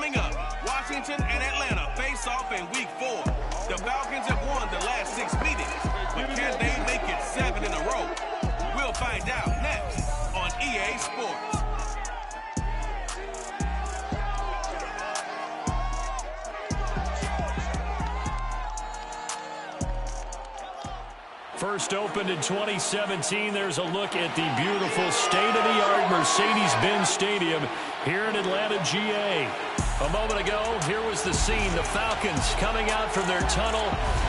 Coming up, Washington and Atlanta face off in Week 4. The Falcons have won the last 6 meetings, but can they make it 7 in a row? We'll find out next on EA Sports. First opened in 2017, there's a look at the beautiful state-of-the-art Mercedes-Benz Stadium here in Atlanta, GA. A moment ago, here was the scene. The Falcons coming out from their tunnel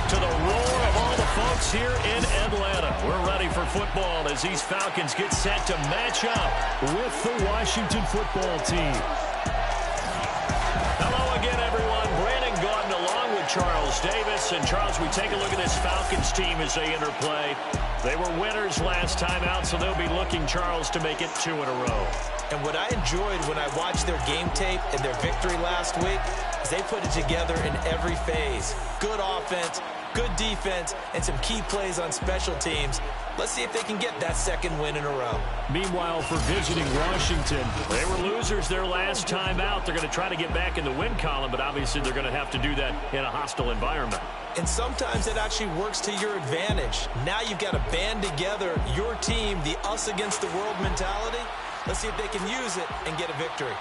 to the roar of all the folks here in Atlanta. We're ready for football as these Falcons get set to match up with the Washington football team. Hello again, everyone. Brandon Gaudin along with Charles Davis. And Charles, we take a look at this Falcons team as they interplay. They were winners last time out, so they'll be looking, Charles, to make it 2 in a row. And what I enjoyed when I watched their game tape and their victory last week is they put it together in every phase. Good offense, good defense, and some key plays on special teams. Let's see if they can get that second win in a row. Meanwhile, for visiting Washington, they were losers their last time out. They're going to try to get back in the win column, but obviously they're going to have to do that in a hostile environment. And sometimes it actually works to your advantage. Now you've got to band together your team, the us against the world mentality. Let's see if they can use it and get a victory.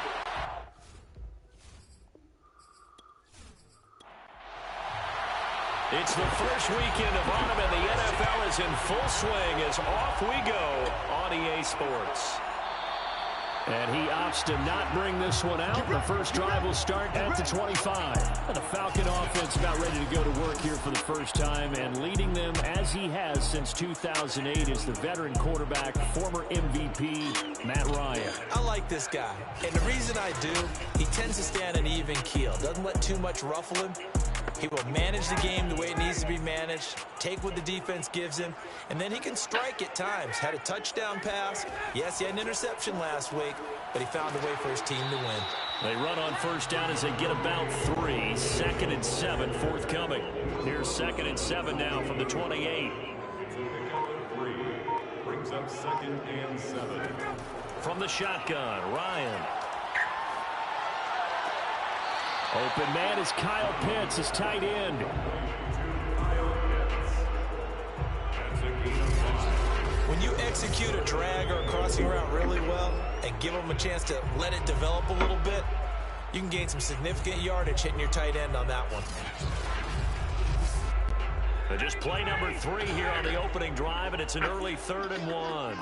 It's the first weekend of autumn, and the NFL is in full swing as off we go on EA Sports. And he opts to not bring this one out. The first drive will start at the 25. And the Falcon offense about ready to go to work here for the first time, and leading them as he has since 2008 is the veteran quarterback, former MVP, Matt Ryan. I like this guy, and the reason I do, he tends to stay on an even keel. Doesn't let too much ruffle him. He will manage the game the way it needs to be managed, take what the defense gives him, and then he can strike at times. Had a touchdown pass. Yes, he had an interception last week, but he found a way for his team to win. They run on first down as they get about 3. 2nd and 7 forthcoming. Here's 2nd and 7 now from the 28. Brings up 2nd and 7. From the shotgun, Ryan. Open man is Kyle Pitts, his tight end. When you execute a drag or a crossing route really well and give them a chance to let it develop a little bit, you can gain some significant yardage hitting your tight end on that one. But just play number 3 here on the opening drive, and it's an early 3rd and 1.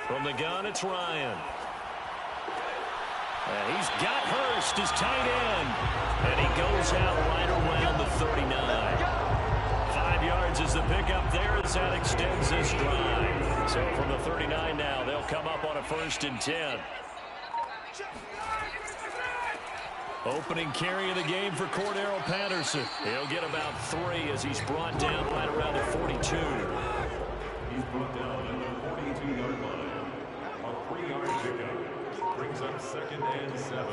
From the gun, it's Ryan. And he's got Hurst, his tight end. And he goes out right around the 39. 5 yards is the pickup there as that extends this drive. So from the 39 now, they'll come up on a 1st and 10. Opening carry of the game for Cordero Patterson. He'll get about 3 as he's brought down right around the 42. He's brought down at the 42-yard line. A 3-yard pickup. Brings up 2nd and 7.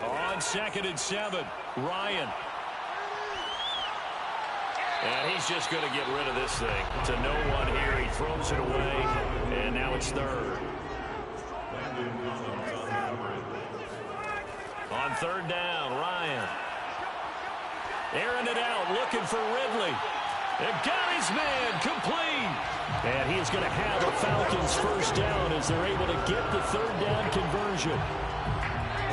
On 2nd and 7, Ryan. And he's just going to get rid of this thing. To no one here, he throws it away, and now it's 3rd. On 3rd down, Ryan. Airing it out, looking for Ridley. And got his man, complete. And he is going to have the Falcons 1st down as they're able to get the 3rd down conversion.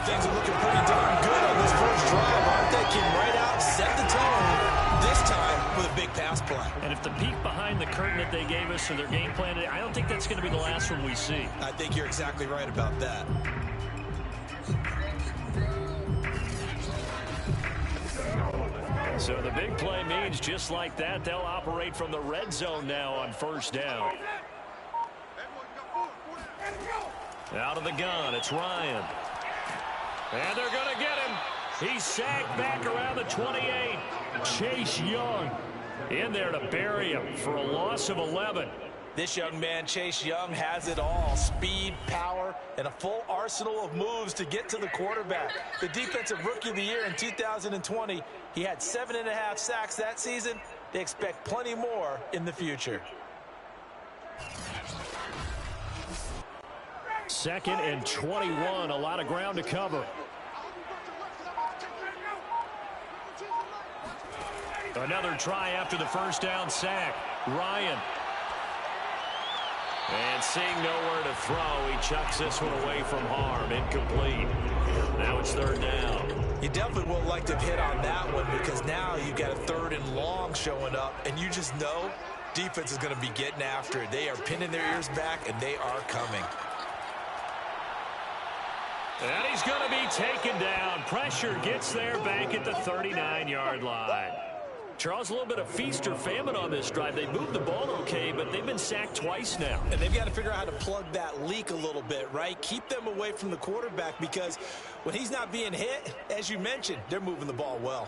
Things are looking pretty darn good on this first drive, aren't they? Came right out, set the tone, this time with a big pass play. And if the peek behind the curtain that they gave us for their game plan, I don't think that's going to be the last one we see. I think you're exactly right about that. So the big play means just like that, they'll operate from the red zone now on 1st down. Out of the gun, it's Ryan. And they're going to get him. He's sacked back around the 28. Chase Young in there to bury him for a loss of 11. This young man, Chase Young, has it all. Speed, power, and a full arsenal of moves to get to the quarterback. The Defensive Rookie of the Year in 2020, he had 7.5 sacks that season. They expect plenty more in the future. 2nd and 21, a lot of ground to cover. Another try after the first down sack. Ryan. And seeing nowhere to throw, he chucks this one away from harm. Incomplete. Now it's third down. You definitely won't like to hit on that one because now you've got a third and long showing up, and you just know defense is going to be getting after it. They are pinning their ears back, and they are coming. And he's going to be taken down. Pressure gets there back at the 39-yard line. Charles, a little bit of feast or famine on this drive. They moved the ball okay, but they've been sacked twice now. And they've got to figure out how to plug that leak a little bit, right? Keep them away from the quarterback because when he's not being hit, as you mentioned, they're moving the ball well.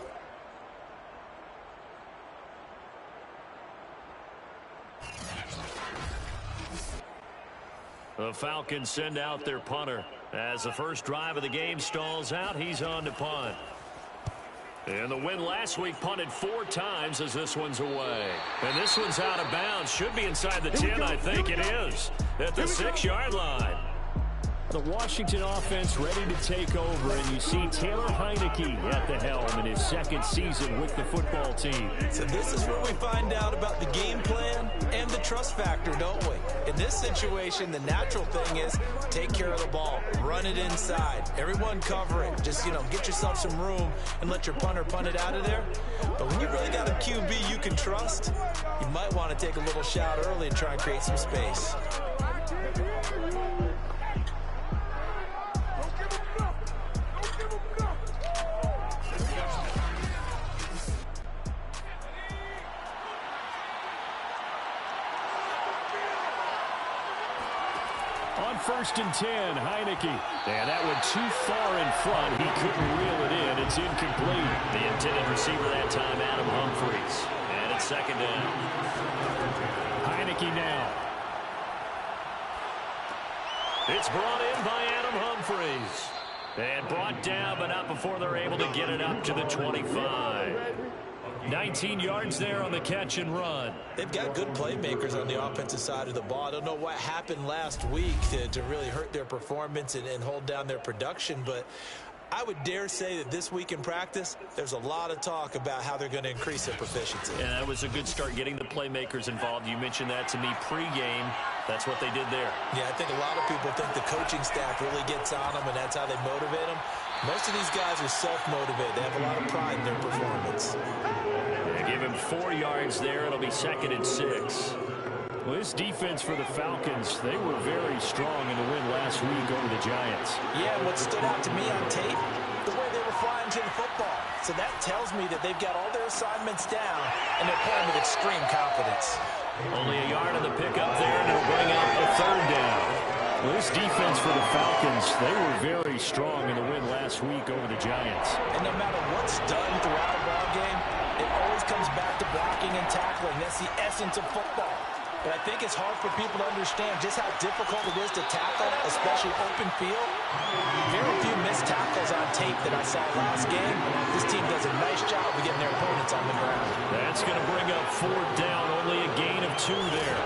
The Falcons send out their punter. As the first drive of the game stalls out, he's on to punt. And the win last week punted 4 times as this one's away. And this one's out of bounds. Should be inside the 10, I think it is. At the 6-yard line. The Washington offense ready to take over, and you see Taylor Heineke at the helm in his second season with the football team. So this is where we find out about the game plan and the trust factor, don't we? In this situation, the natural thing is take care of the ball, run it inside, everyone cover it. Just, get yourself some room and let your punter punt it out of there. But when you really got a QB you can trust, you might want to take a little shot early and try and create some space. On 1st and 10, Heineke. And that one too far in front. He couldn't reel it in. It's incomplete. The intended receiver that time, Adam Humphries. And it's second down. Heineke now. It's brought in by Adam Humphries. And brought down, but not before they're able to get it up to the 25. 19 yards there on the catch and run. They've got good playmakers on the offensive side of the ball. I don't know what happened last week to really hurt their performance and hold down their production, but I would dare say that this week in practice, there's a lot of talk about how they're going to increase their proficiency. And that was a good start getting the playmakers involved. You mentioned that to me pregame. That's what they did there. Yeah, I think a lot of people think the coaching staff really gets on them, and that's how they motivate them. Most of these guys are self-motivated. They have a lot of pride in their performance. They give him 4 yards there. It'll be 2nd and 6. Well, this defense for the Falcons, they were very strong in the win last week over the Giants. Yeah, what stood out to me on tape, the way they were flying to the football. So that tells me that they've got all their assignments down, and they're playing with extreme confidence. Only a yard on the pickup there, and it'll bring up a 3rd down. Well, this defense for the Falcons, they were very strong in the win last week over the Giants. And no matter what's done throughout a ball game, it always comes back to blocking and tackling. That's the essence of football. But I think it's hard for people to understand just how difficult it is to tackle, especially open field. Very few missed tackles on tape that I saw last game. This team does a nice job of getting their opponents on the ground. That's going to bring up 4th down, only a gain of 2 there.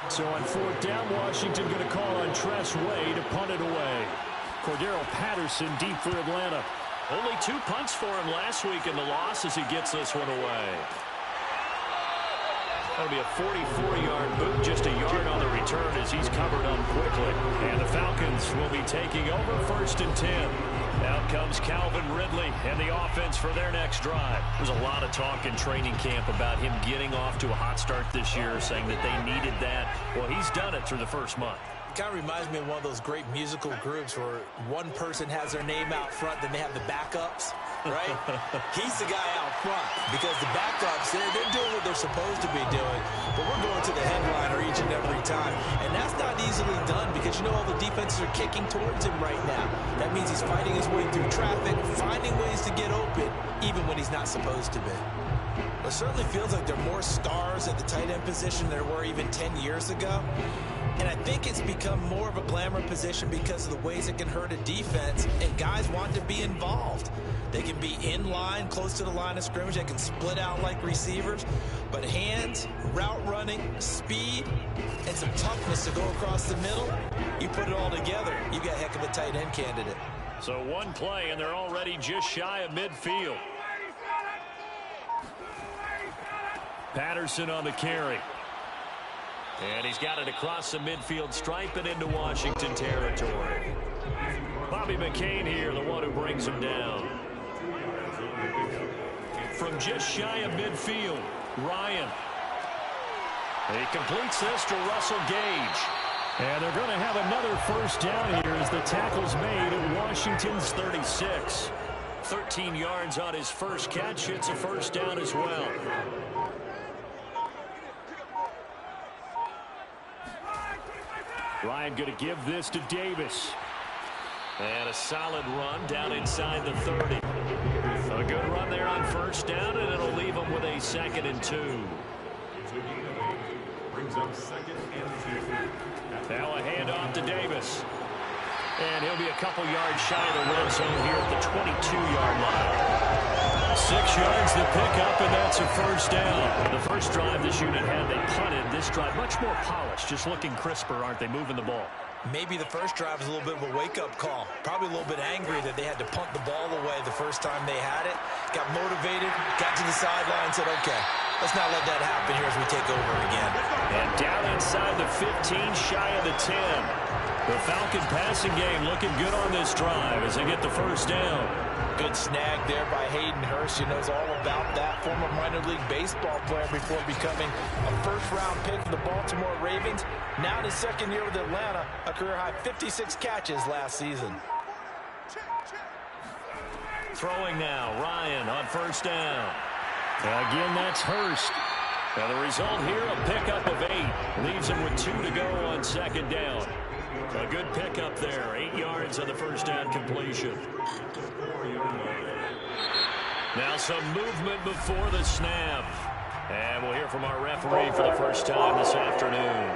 So on 4th down, Washington going to call on Tress Way to punt it away. Cordero Patterson deep for Atlanta. Only 2 punts for him last week in the loss as he gets this one away. That'll be a 44-yard boot, just a yard on the return as he's covered up quickly. And the Falcons will be taking over 1st and 10. Out comes Calvin Ridley and the offense for their next drive. There's a lot of talk in training camp about him getting off to a hot start this year, saying that they needed that. Well, he's done it through the first month. It kind of reminds me of one of those great musical groups where one person has their name out front, then they have the backups, right? He's the guy out front because the backups, they're doing what they're supposed to be doing, but we're going to the headliner each and every time. And that's not easily done because, all the defenses are kicking towards him right now. That means he's fighting his way through traffic, finding ways to get open, even when he's not supposed to be. It certainly feels like there are more stars at the tight end position than there were even 10 years ago. And I think it's become more of a glamour position because of the ways it can hurt a defense, and guys want to be involved. They can be in line, close to the line of scrimmage. They can split out like receivers. But hands, route running, speed, and some toughness to go across the middle, you put it all together, you got a heck of a tight end candidate. So one play, and they're already just shy of midfield. Patterson on the carry. And he's got it across the midfield stripe and into Washington territory. Bobby McCain here, the one who brings him down. From just shy of midfield, Ryan. He completes this to Russell Gage. And they're going to have another first down here as the tackle's made at Washington's 36. 13 yards on his first catch. It's a first down as well. Ryan going to give this to Davis. And a solid run down inside the 30. A good run there on first down, and it'll leave him with a 2nd and 2. Brings up 2nd and 2. Now a handoff to Davis. And he'll be a couple yards shy of the red zone here at the 22-yard line. 6 yards to pick up, and that's a first down. The first drive this unit had, they punted. This drive much more polished, just looking crisper, aren't they, moving the ball? Maybe the first drive was a little bit of a wake-up call. Probably a little bit angry that they had to punt the ball away the first time they had it. Got motivated, got to the sideline, said, okay, let's not let that happen here as we take over again. And down inside the 15, shy of the 10. The Falcon passing game looking good on this drive as they get the first down. Good snag there by Hayden Hurst. He knows all about that. Former minor league baseball player before becoming a first-round pick for the Baltimore Ravens. Now in his 2nd year with Atlanta, a career-high 56 catches last season. Throwing now, Ryan on first down. Again, that's Hurst. Now the result here, a pickup of 8. Leaves him with 2 to go on 2nd down. A good pickup there. 8 yards on the first down completion. Now some movement before the snap. And we'll hear from our referee for the first time this afternoon.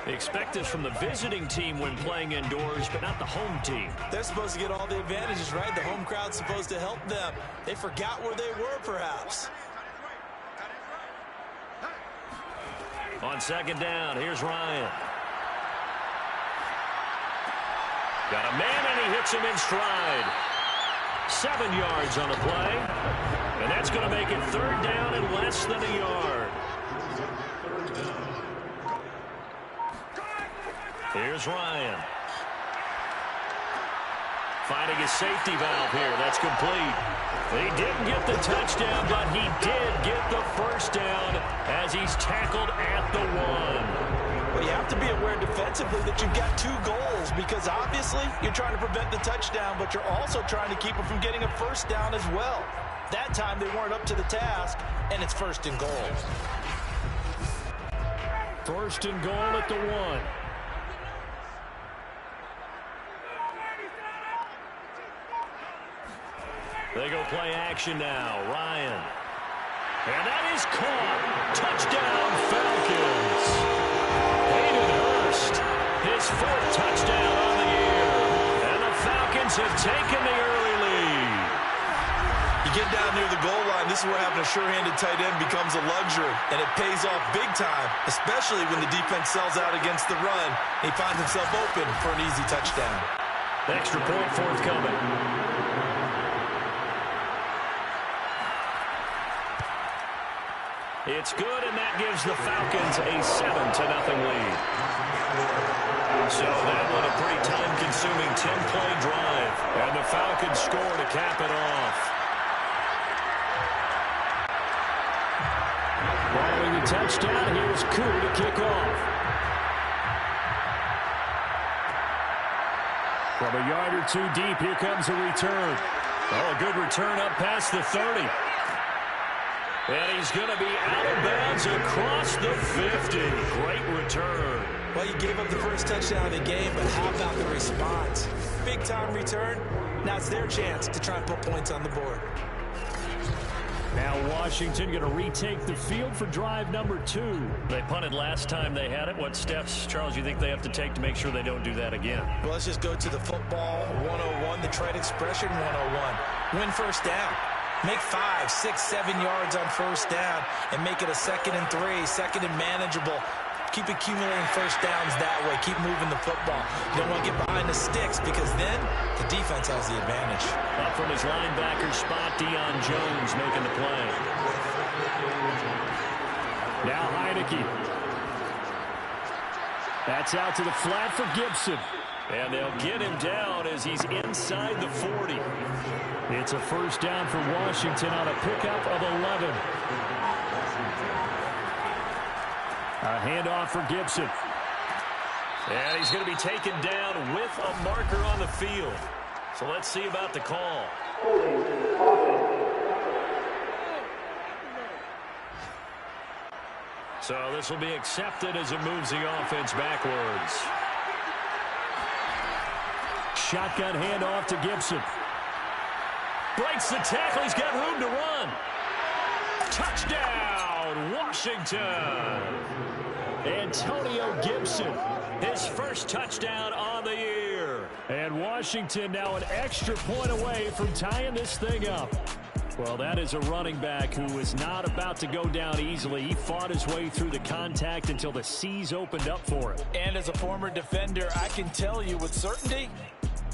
Expect this from the visiting team when playing indoors, but not the home team. They're supposed to get all the advantages, right? The home crowd's supposed to help them. They forgot where they were, perhaps. On 2nd down, here's Ryan. Got a man, and he hits him in stride. 7 yards on the play. And that's going to make it 3rd down and less than a yard. Here's Ryan. Finding his safety valve here. That's complete. He didn't get the touchdown, but he did get the first down as he's tackled at the 1. Well, you have to be aware defensively that you've got 2 goals because obviously you're trying to prevent the touchdown, but you're also trying to keep it from getting a first down as well. That time they weren't up to the task, and it's 1st and goal. 1st and goal at the 1. They go play action now. Ryan. And that is caught. Touchdown, Falcons. Hayden Hurst, his 4th touchdown on the year. And the Falcons have taken the early lead. You get down near the goal line, this is where having a sure-handed tight end becomes a luxury, and it pays off big time, especially when the defense sells out against the run. He finds himself open for an easy touchdown. Extra point forthcoming. It's good, and that gives the Falcons a 7-0 lead. So that one a pretty time-consuming 10-play drive, and the Falcons score to cap it off. Following the touchdown, here's Koo to kick off. From a yard or 2 deep, here comes a return. Oh, a good return up past the 30. And he's going to be out of bounds across the 50. Great return. Well, you gave up the first touchdown of the game, but how about the response? Big-time return. Now it's their chance to try and put points on the board. Now Washington going to retake the field for drive number 2. They punted last time they had it. What steps, Charles, you think they have to take to make sure they don't do that again? Well, let's just go to the football 101, the trade expression 101. Win first down. Make 5, 6, 7 yards on first down and make it a 2nd and 3, 2nd and manageable. Keep accumulating first downs that way. Keep moving the football. You don't want to get behind the sticks because then the defense has the advantage. Up from his linebacker spot, Deion Jones making the play. Now Heineke. That's out to the flat for Gibson. And they'll get him down as he's inside the 40. It's a first down for Washington on a pickup of 11. A handoff for Gibson. And he's going to be taken down with a marker on the field. So let's see about the call. So this will be accepted as it moves the offense backwards. Shotgun handoff to Gibson. Breaks the tackle. He's got room to run. Touchdown, Washington. Antonio Gibson, his first touchdown on the year. And Washington now an extra point away from tying this thing up. Well, that is a running back who was not about to go down easily. He fought his way through the contact until the seas opened up for him. And as a former defender, I can tell you with certainty,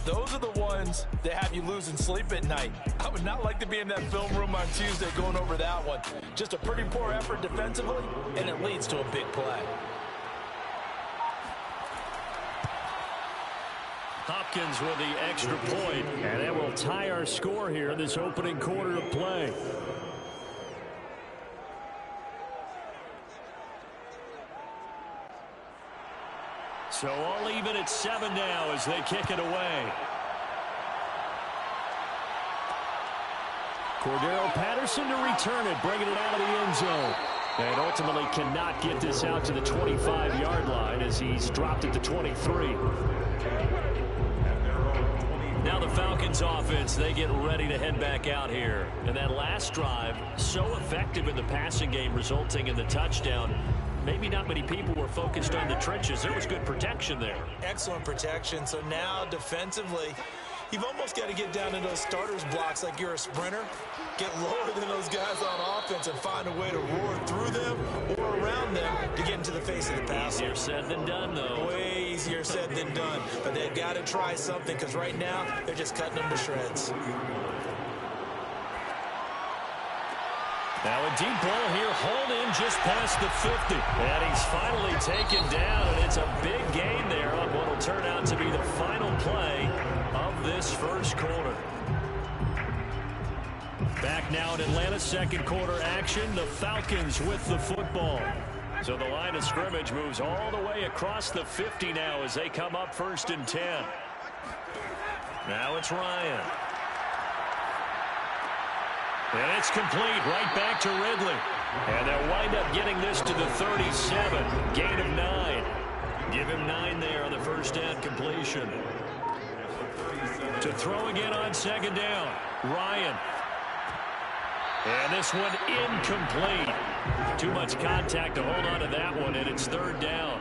those are the ones that have you losing sleep at night. I would not like to be in that film room on Tuesday going over that one. Just a pretty poor effort defensively, and it leads to a big play. Hopkins with the extra point. And that will tie our score here in this opening quarter of play. So all even at 7 now as they kick it away. Cordero Patterson to return it, bringing it out of the end zone. And ultimately cannot get this out to the 25-yard line as he's dropped it to 23. Now the Falcons offense, they get ready to head back out here. And that last drive, so effective in the passing game, resulting in the touchdown. Maybe not many people were focused on the trenches. There was good protection there. Excellent protection. So now defensively, you've almost got to get down into those starters blocks like you're a sprinter. Get lower than those guys on offense and find a way to roar through them or around them to get into the face of the passer. Easier said than done, though. Way easier said than done. But they've got to try something because right now they're just cutting them to shreds. Now a deep ball here, hauled in just past the 50. And he's finally taken down, and it's a big gain there on what will turn out to be the final play of this first quarter. Back now in Atlanta, second quarter action. The Falcons with the football. So the line of scrimmage moves all the way across the 50 now as they come up 1st and 10. Now it's Ryan. And it's complete right back to Ridley. And they'll wind up getting this to the 37. Gain of 9. Give him 9 there on the first down completion. To throw again on second down. Ryan. And this one incomplete. Too much contact to hold on to that one, and it's 3rd down.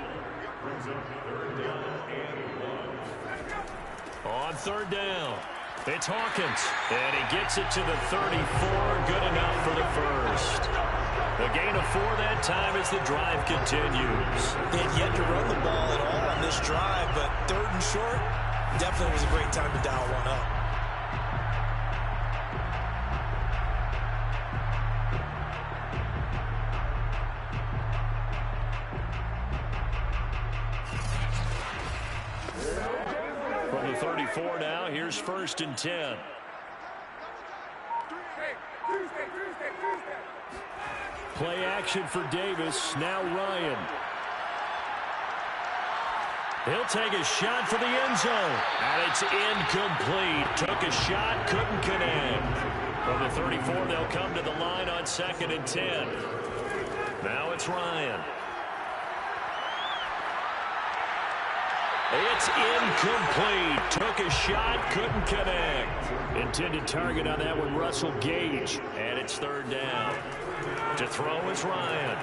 On 3rd down, it's Hawkins. And he gets it to the 34. Good enough for the first. A gain of 4 that time as the drive continues. They had yet to run the ball at all on this drive, but 3rd and short definitely was a great time to dial one up. From the 34 now, here's 1st and 10. Play action for Davis. Now Ryan. He'll take a shot for the end zone. And it's incomplete. Took a shot, couldn't connect. From the 34, they'll come to the line on 2nd and 10. Now it's Ryan. It's incomplete. Took took a shot, couldn't connect. Intended target on that one, Russell Gage. And it's third down. To throw is Ryan.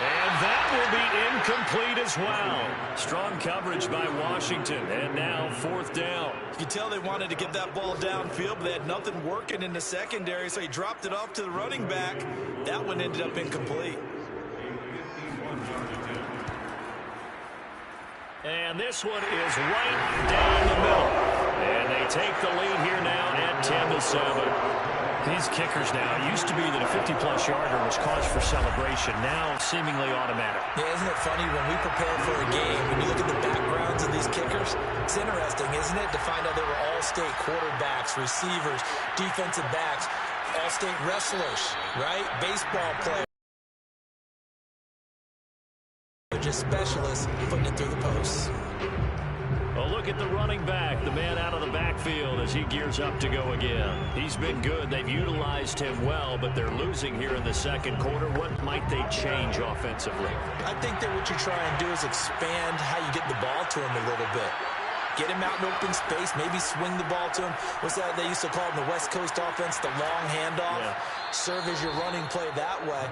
And that will be incomplete as well. Strong coverage by Washington. And now fourth down. You can tell they wanted to get that ball downfield, but they had nothing working in the secondary, so he dropped it off to the running back. That one ended up incomplete. And this one is right down the middle. And they take the lead here now at 10-7. These kickers now, it used to be that a 50-plus yarder was cause for celebration. Now seemingly automatic. Yeah, isn't it funny when we prepare for a game, when you look at the backgrounds of these kickers, it's interesting, isn't it, to find out they were all-state quarterbacks, receivers, defensive backs, all-state wrestlers, right? Baseball players. They're just specialists putting it through the posts. A look at the running back, the man out of the backfield as he gears up to go again. He's been good. They've utilized him well, but they're losing here in the second quarter. What might they change offensively? I think that what you try and do is expand how you get the ball to him a little bit. Get him out in open space, maybe swing the ball to him. What's that they used to call in the West Coast offense, the long handoff? Yeah. Serve as your running play that way,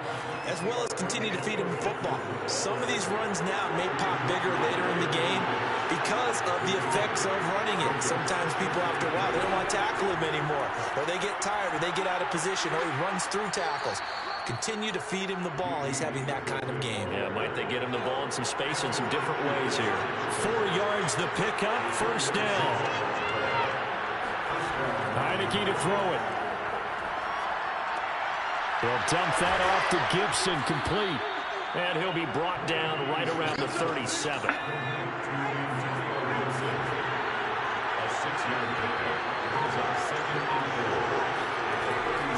as well as continue to feed him the football. Some of these runs now may pop bigger later in the game because of the effects of running it. Sometimes people, after a while, they don't want to tackle him anymore, or they get tired, or they get out of position, or he runs through tackles. Continue to feed him the ball. He's having that kind of game. Yeah, might they get him the ball in some space in some different ways here. 4 yards the pickup, first down. Heineke to throw it. He'll dump that off to Gibson, complete. And he'll be brought down right around the 37.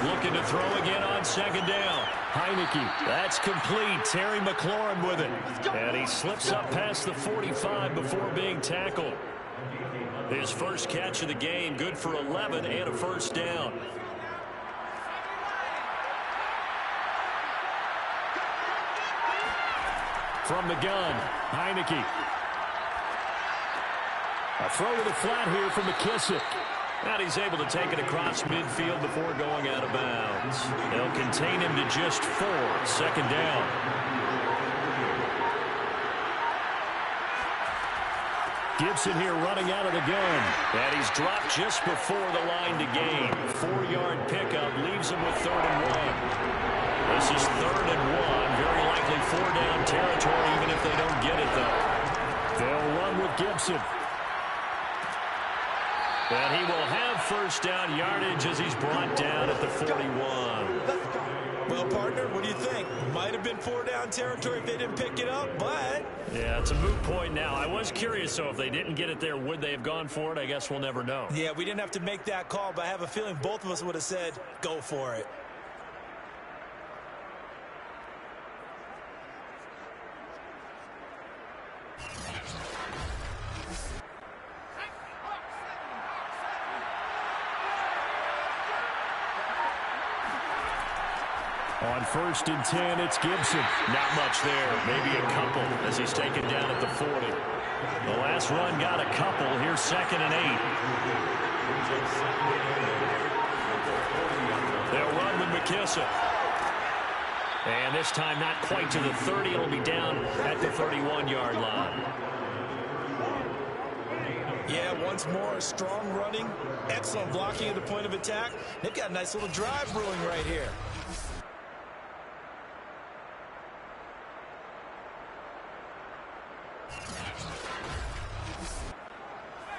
Looking to throw again on second down. Heineke, that's complete. Terry McLaurin with it. And he slips up past the 45 before being tackled. His first catch of the game, good for 11 and a first down. From the gun, Heineke. A throw to the flat here from McKissick. And he's able to take it across midfield before going out of bounds. They'll contain him to just 4. Second down. Gibson here running out of the gun. And he's dropped just before the line to gain. 4-yard pickup leaves him with 3rd and 1. This is 3rd and 1. Very likely 4-down territory even if they don't get it, though. They'll run with Gibson. And he will have first down yardage as he's brought down at the 41. Well, partner, what do you think? Might have been 4-down territory if they didn't pick it up, but... Yeah, it's a moot point now. I was curious, so if they didn't get it there, would they have gone for it? I guess we'll never know. Yeah, we didn't have to make that call, but I have a feeling both of us would have said, go for it. On 1st and 10, it's Gibson. Not much there. Maybe a couple as he's taken down at the 40. The last run got a couple. Here's 2nd and 8. They'll run with McKissick. And this time not quite to the 30. It'll be down at the 31-yard line. Yeah, once more, strong running. Excellent blocking at the point of attack. They've got a nice little drive brewing right here.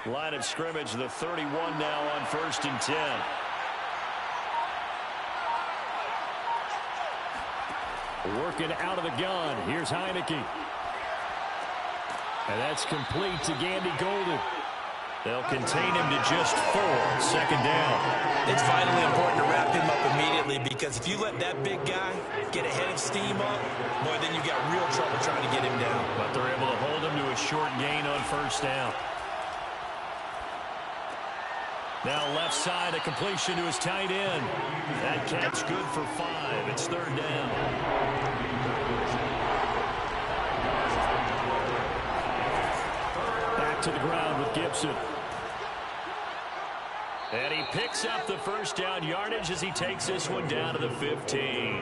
Line of scrimmage, the 31 now on 1st and 10. Working out of the gun. Here's Heineke. And that's complete to Gandy Golden. They'll contain him to just 4. 2nd down. It's vitally important to wrap him up immediately because if you let that big guy get a head of steam up, boy, then you got real trouble trying to get him down. But they're able to hold him to a short gain on 1st down. Now left side, a completion to his tight end. That catch good for 5. It's 3rd down. Back back to the ground with Gibson. And he picks up the first down yardage as he takes this one down to the 15.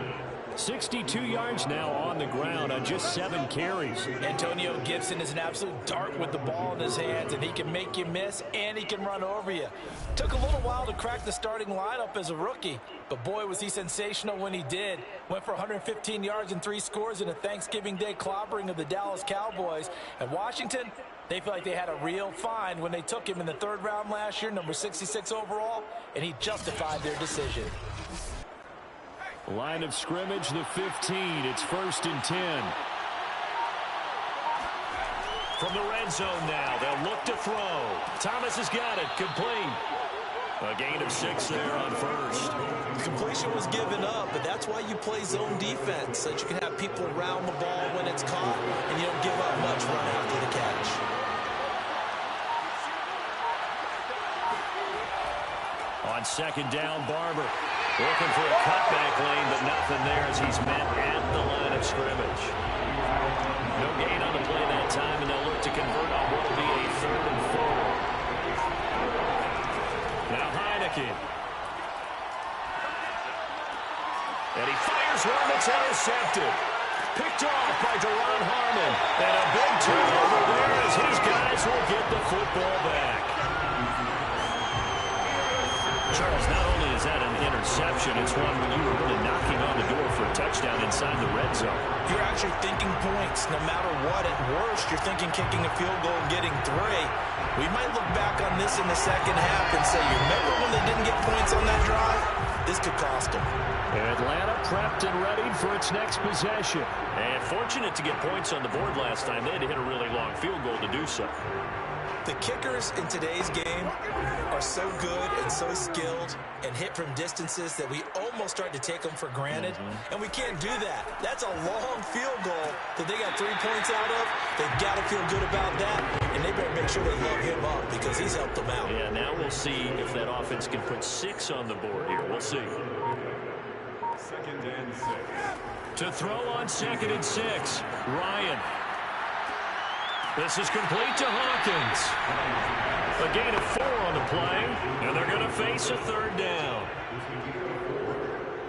62 yards now on the ground on just 7 carries. Antonio Gibson is an absolute dart with the ball in his hands, and he can make you miss and he can run over you. Took a little while to crack the starting lineup as a rookie, but boy was he sensational when he did. Went for 115 yards and 3 scores in a Thanksgiving Day clobbering of the Dallas Cowboys. And Washington, they feel like they had a real find when they took him in the 3rd round last year, number 66 overall, and he justified their decision. Line of scrimmage, the 15. It's 1st and 10. From the red zone now, they'll look to throw. Thomas has got it, complete. A gain of 6 there on 1st. The completion was given up, but that's why you play zone defense, so that you can have people around the ball when it's caught, and you don't give up much run after the catch. On 2nd down, Barber. Looking for a cutback lane, but nothing there as he's met at the line of scrimmage. No gain on the play that time, and they'll look to convert on what will be a 3rd and 4. Now Heineke. And he fires one that's intercepted. Picked off by Deron Harmon. And a big turnover there as his guys will get the football back. Charles, not only is that an interception, it's one when you were really knocking on the door for a touchdown inside the red zone. You're actually thinking points. No matter what, at worst, you're thinking kicking a field goal and getting 3. We might look back on this in the second half and say, you remember when they didn't get points on that drive? This could cost them. Atlanta prepped and ready for its next possession. And fortunate to get points on the board last time. They had to hit a really long field goal to do so. The kickers in today's game are so good and so skilled and hit from distances that we almost start to take them for granted. And we can't do that. That's a long field goal that they got 3 points out of. They've got to feel good about that, and they better make sure they love him up because he's helped them out. Yeah, now we'll see if that offense can put 6 on the board here. We'll see. 2nd and 6. To throw on 2nd and 6, Ryan. This is complete to Hawkins. A gain of 4 on the play, and they're going to face a 3rd down.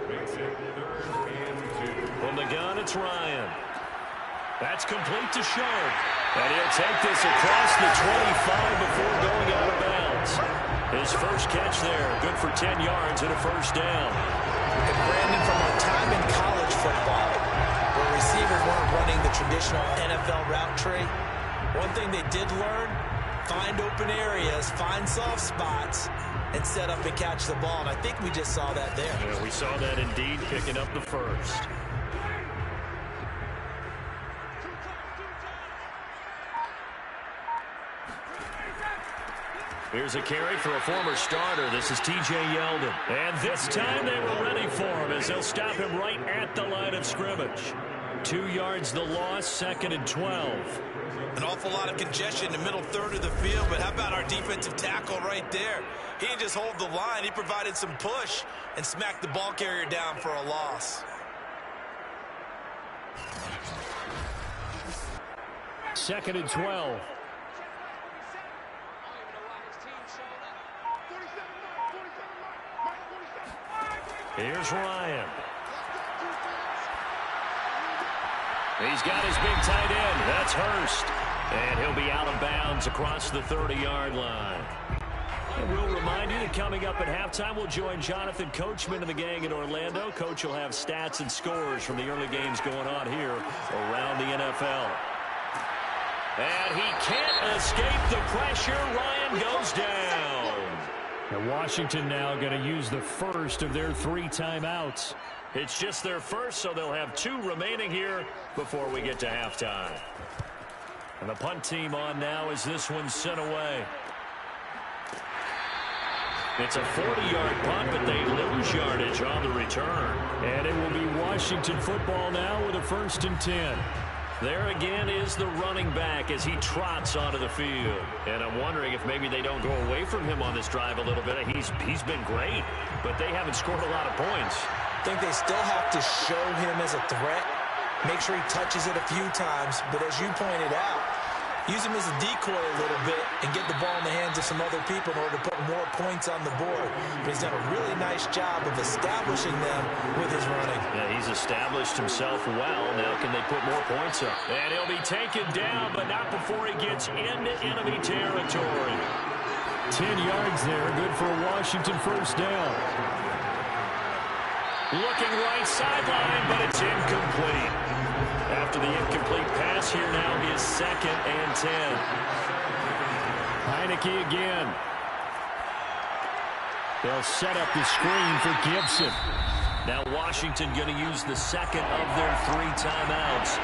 Makes it 3rd and 2. From the gun, it's Ryan. That's complete to Sharp. And he'll take this across the 25 before going out of bounds. His first catch there, good for 10 yards and a 1st down. And Brandon, from our time in college football, where receivers weren't running the traditional NFL route tree, one thing they did learn, find open areas, find soft spots, and set up and catch the ball. And I think we just saw that there. Yeah, we saw that indeed, picking up the 1st. Here's a carry for a former starter. This is T.J. Yeldon. And this time they were ready for him as they'll stop him right at the line of scrimmage. 2 yards the loss, 2nd and 12. An awful lot of congestion in the middle 3rd of the field, but how about our defensive tackle right there? He didn't just hold the line. He provided some push and smacked the ball carrier down for a loss. 2nd and 12. Here's Ryan. He's got his big tight end. That's Hurst. And he'll be out of bounds across the 30-yard line. And we'll remind you that coming up at halftime, we'll join Jonathan Coachman and the gang in Orlando. Coach will have stats and scores from the early games going on here around the NFL. And he can't escape the pressure. Ryan goes down. And Washington now going to use the first of their 3 timeouts. It's just their first, so they'll have 2 remaining here before we get to halftime. And the punt team on now as this one's sent away. It's a 40-yard punt, but they lose yardage on the return. And it will be Washington football now with a 1st and 10. There again is the running back as he trots onto the field. And I'm wondering if maybe they don't go away from him on this drive a little bit. He's been great, but they haven't scored a lot of points. I think they still have to show him as a threat, make sure he touches it a few times. But as you pointed out, use him as a decoy a little bit and get the ball in the hands of some other people in order to put more points on the board. But he's done a really nice job of establishing them with his running. Yeah, he's established himself well. Now can they put more points up? And he'll be taken down, but not before he gets into enemy territory. 10 yards there, good for a Washington first down. Looking right sideline, but it's incomplete. After the incomplete pass, here now is 2nd and 10. Heineke again. They'll set up the screen for Gibson. Now Washington going to use the second of their 3 timeouts,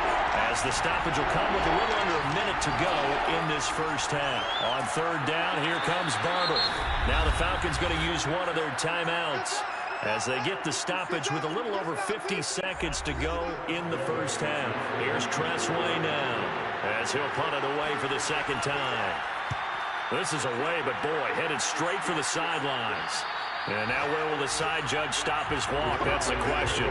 as the stoppage will come with a little under a minute to go in this first half. On 3rd down, here comes Barber. Now the Falcons going to use one of their timeouts as they get the stoppage with a little over 50 seconds to go in the first half. Here's Tressway now, as he'll punt it away for the 2nd time. This is away, but boy, headed straight for the sidelines. And now where will the side judge stop his walk? That's the question.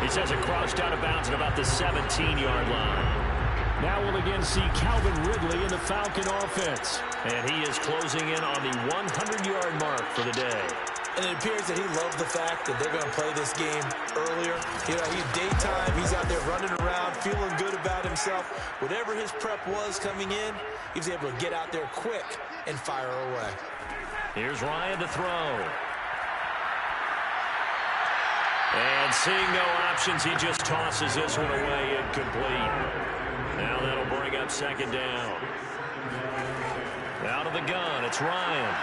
He says it crossed out of bounds at about the 17-yard line. Now we'll again see Calvin Ridley in the Falcon offense. And he is closing in on the 100-yard mark for the day. And it appears that he loved the fact that they're going to play this game earlier. You know, he's daytime. He's out there running around, feeling good about himself. Whatever his prep was coming in, he was able to get out there quick and fire away. Here's Ryan to throw. And seeing no options, he just tosses this one away incomplete. Now that'll bring up 2nd down. Out of the gun, it's Ryan.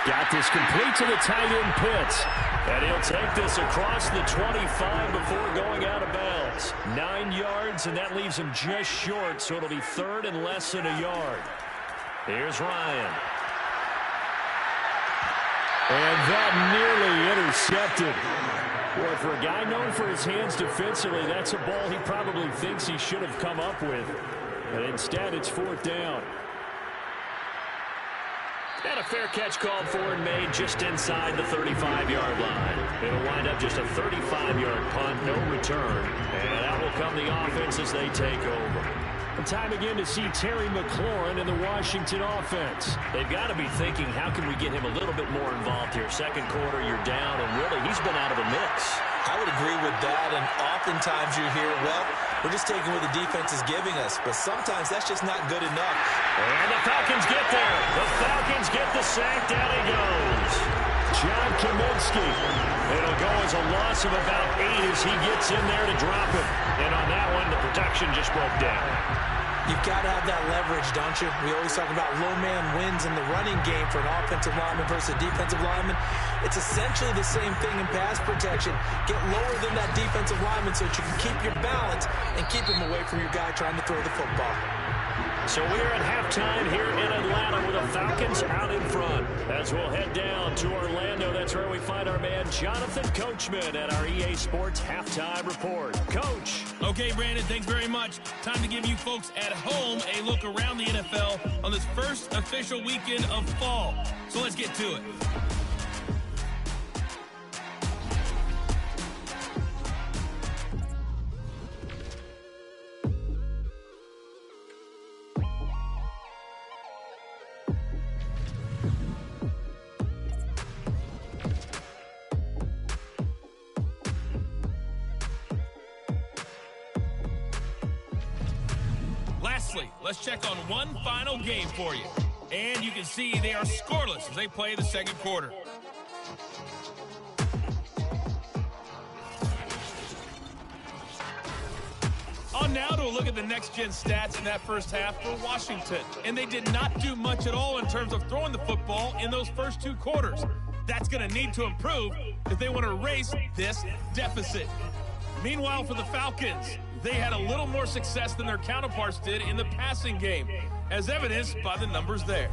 Got this complete to the tight end Pitts. And he'll take this across the 25 before going out of bounds. 9 yards, and that leaves him just short, so it'll be 3rd and less than a yard. Here's Ryan. And that nearly intercepted. Boy, for a guy known for his hands defensively, that's a ball he probably thinks he should have come up with. But instead, it's 4th down. And a fair catch called for and made just inside the 35-yard line. It'll wind up just a 35-yard punt, no return. And out will come the offense as they take over. Time again to see Terry McLaurin in the Washington offense. They've got to be thinking, how can we get him a little bit more involved here? 2nd quarter, you're down, and really, he's been out of the mix. I would agree with that, and oftentimes you hear, well, we're just taking what the defense is giving us, but sometimes that's just not good enough. And the Falcons get there. The Falcons get the sack. Down he goes. John Kaminsky. It'll go as a loss of about 8 as he gets in there to drop him. And on that one, the protection just broke down. You've got to have that leverage, don't you? We always talk about low man wins in the running game for an offensive lineman versus a defensive lineman. It's essentially the same thing in pass protection. Get lower than that defensive lineman so that you can keep your balance and keep him away from your guy trying to throw the football. So we're at halftime here in Atlanta with the Falcons out in front. As we'll head down to Orlando, that's where we find our man Jonathan Coachman at our EA Sports Halftime Report. Coach. Okay, Brandon, thanks very much. Time to give you folks at home a look around the NFL on this first official weekend of fall. So let's get to it. Lastly, let's check on one final game for you. And you can see they are scoreless as they play the 2nd quarter. On now to a look at the next-gen stats in that first half for Washington. And they did not do much at all in terms of throwing the football in those first 2 quarters. That's going to need to improve if they want to erase this deficit. Meanwhile, for the Falcons, they had a little more success than their counterparts did in the passing game, as evidenced by the numbers there.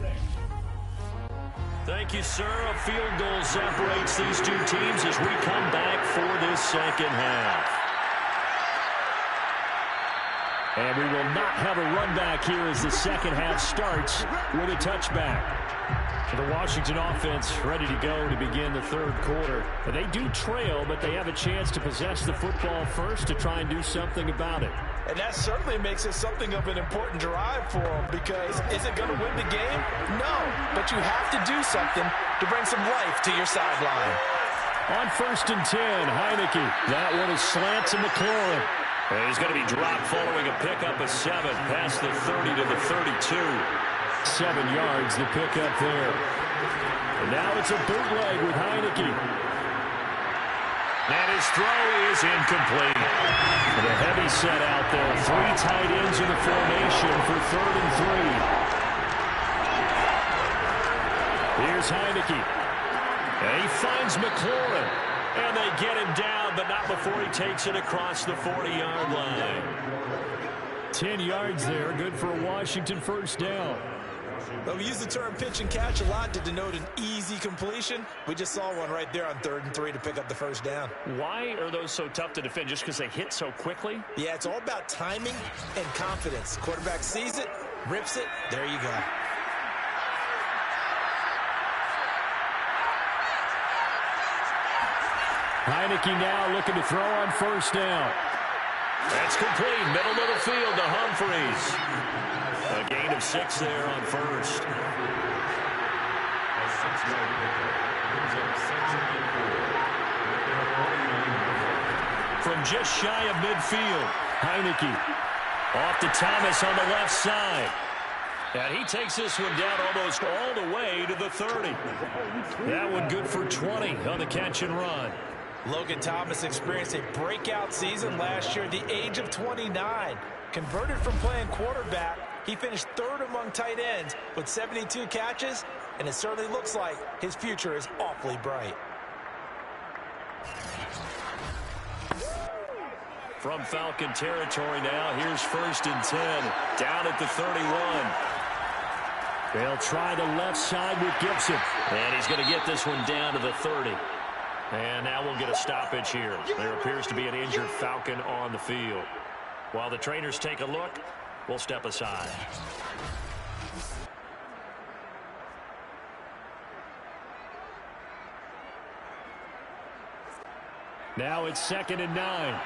Thank you, sir. A field goal separates these 2 teams as we come back for this 2nd half. And we will not have a run back here as the 2nd half starts with a touchback. The Washington offense ready to go to begin the 3rd quarter. They do trail, but they have a chance to possess the football first to try and do something about it. And that certainly makes it something of an important drive for him, because is it going to win the game? No, but you have to do something to bring some life to your sideline. On 1st and 10, Heineke. That one is slant to McLaurin. And he's going to be dropped following a pickup of 7 past the 30 to the 32. 7 yards, the pickup there. And now it's a bootleg with Heineke. And his throw is incomplete. And a heavy set out there. 3 tight ends in the formation for 3rd and 3. Here's Heineke. And he finds McLaurin. And they get him down, but not before he takes it across the 40-yard line. 10 yards there, good for a Washington first down. Well, we use the term pitch and catch a lot to denote an easy completion. We just saw one right there on 3rd and 3 to pick up the first down. Why are those so tough to defend? Just because they hit so quickly? Yeah, it's all about timing and confidence. Quarterback sees it, rips it, there you go. Heineke now looking to throw on first down. That's complete. Middle of the field to Humphreys. A gain of 6 there on first. From just shy of midfield, Heineke off to Thomas on the left side. And he takes this one down almost all the way to the 30. That one good for 20 on the catch and run. Logan Thomas experienced a breakout season last year at the age of 29. Converted from playing quarterback, he finished 3rd among tight ends with 72 catches, and it certainly looks like his future is awfully bright. From Falcon territory now, here's 1st and 10, down at the 31. They'll try the left side with Gibson. And he's going to get this one down to the 30. And now we'll get a stoppage here. There appears to be an injured Falcon on the field. While the trainers take a look, we'll step aside. Now it's 2nd and 9.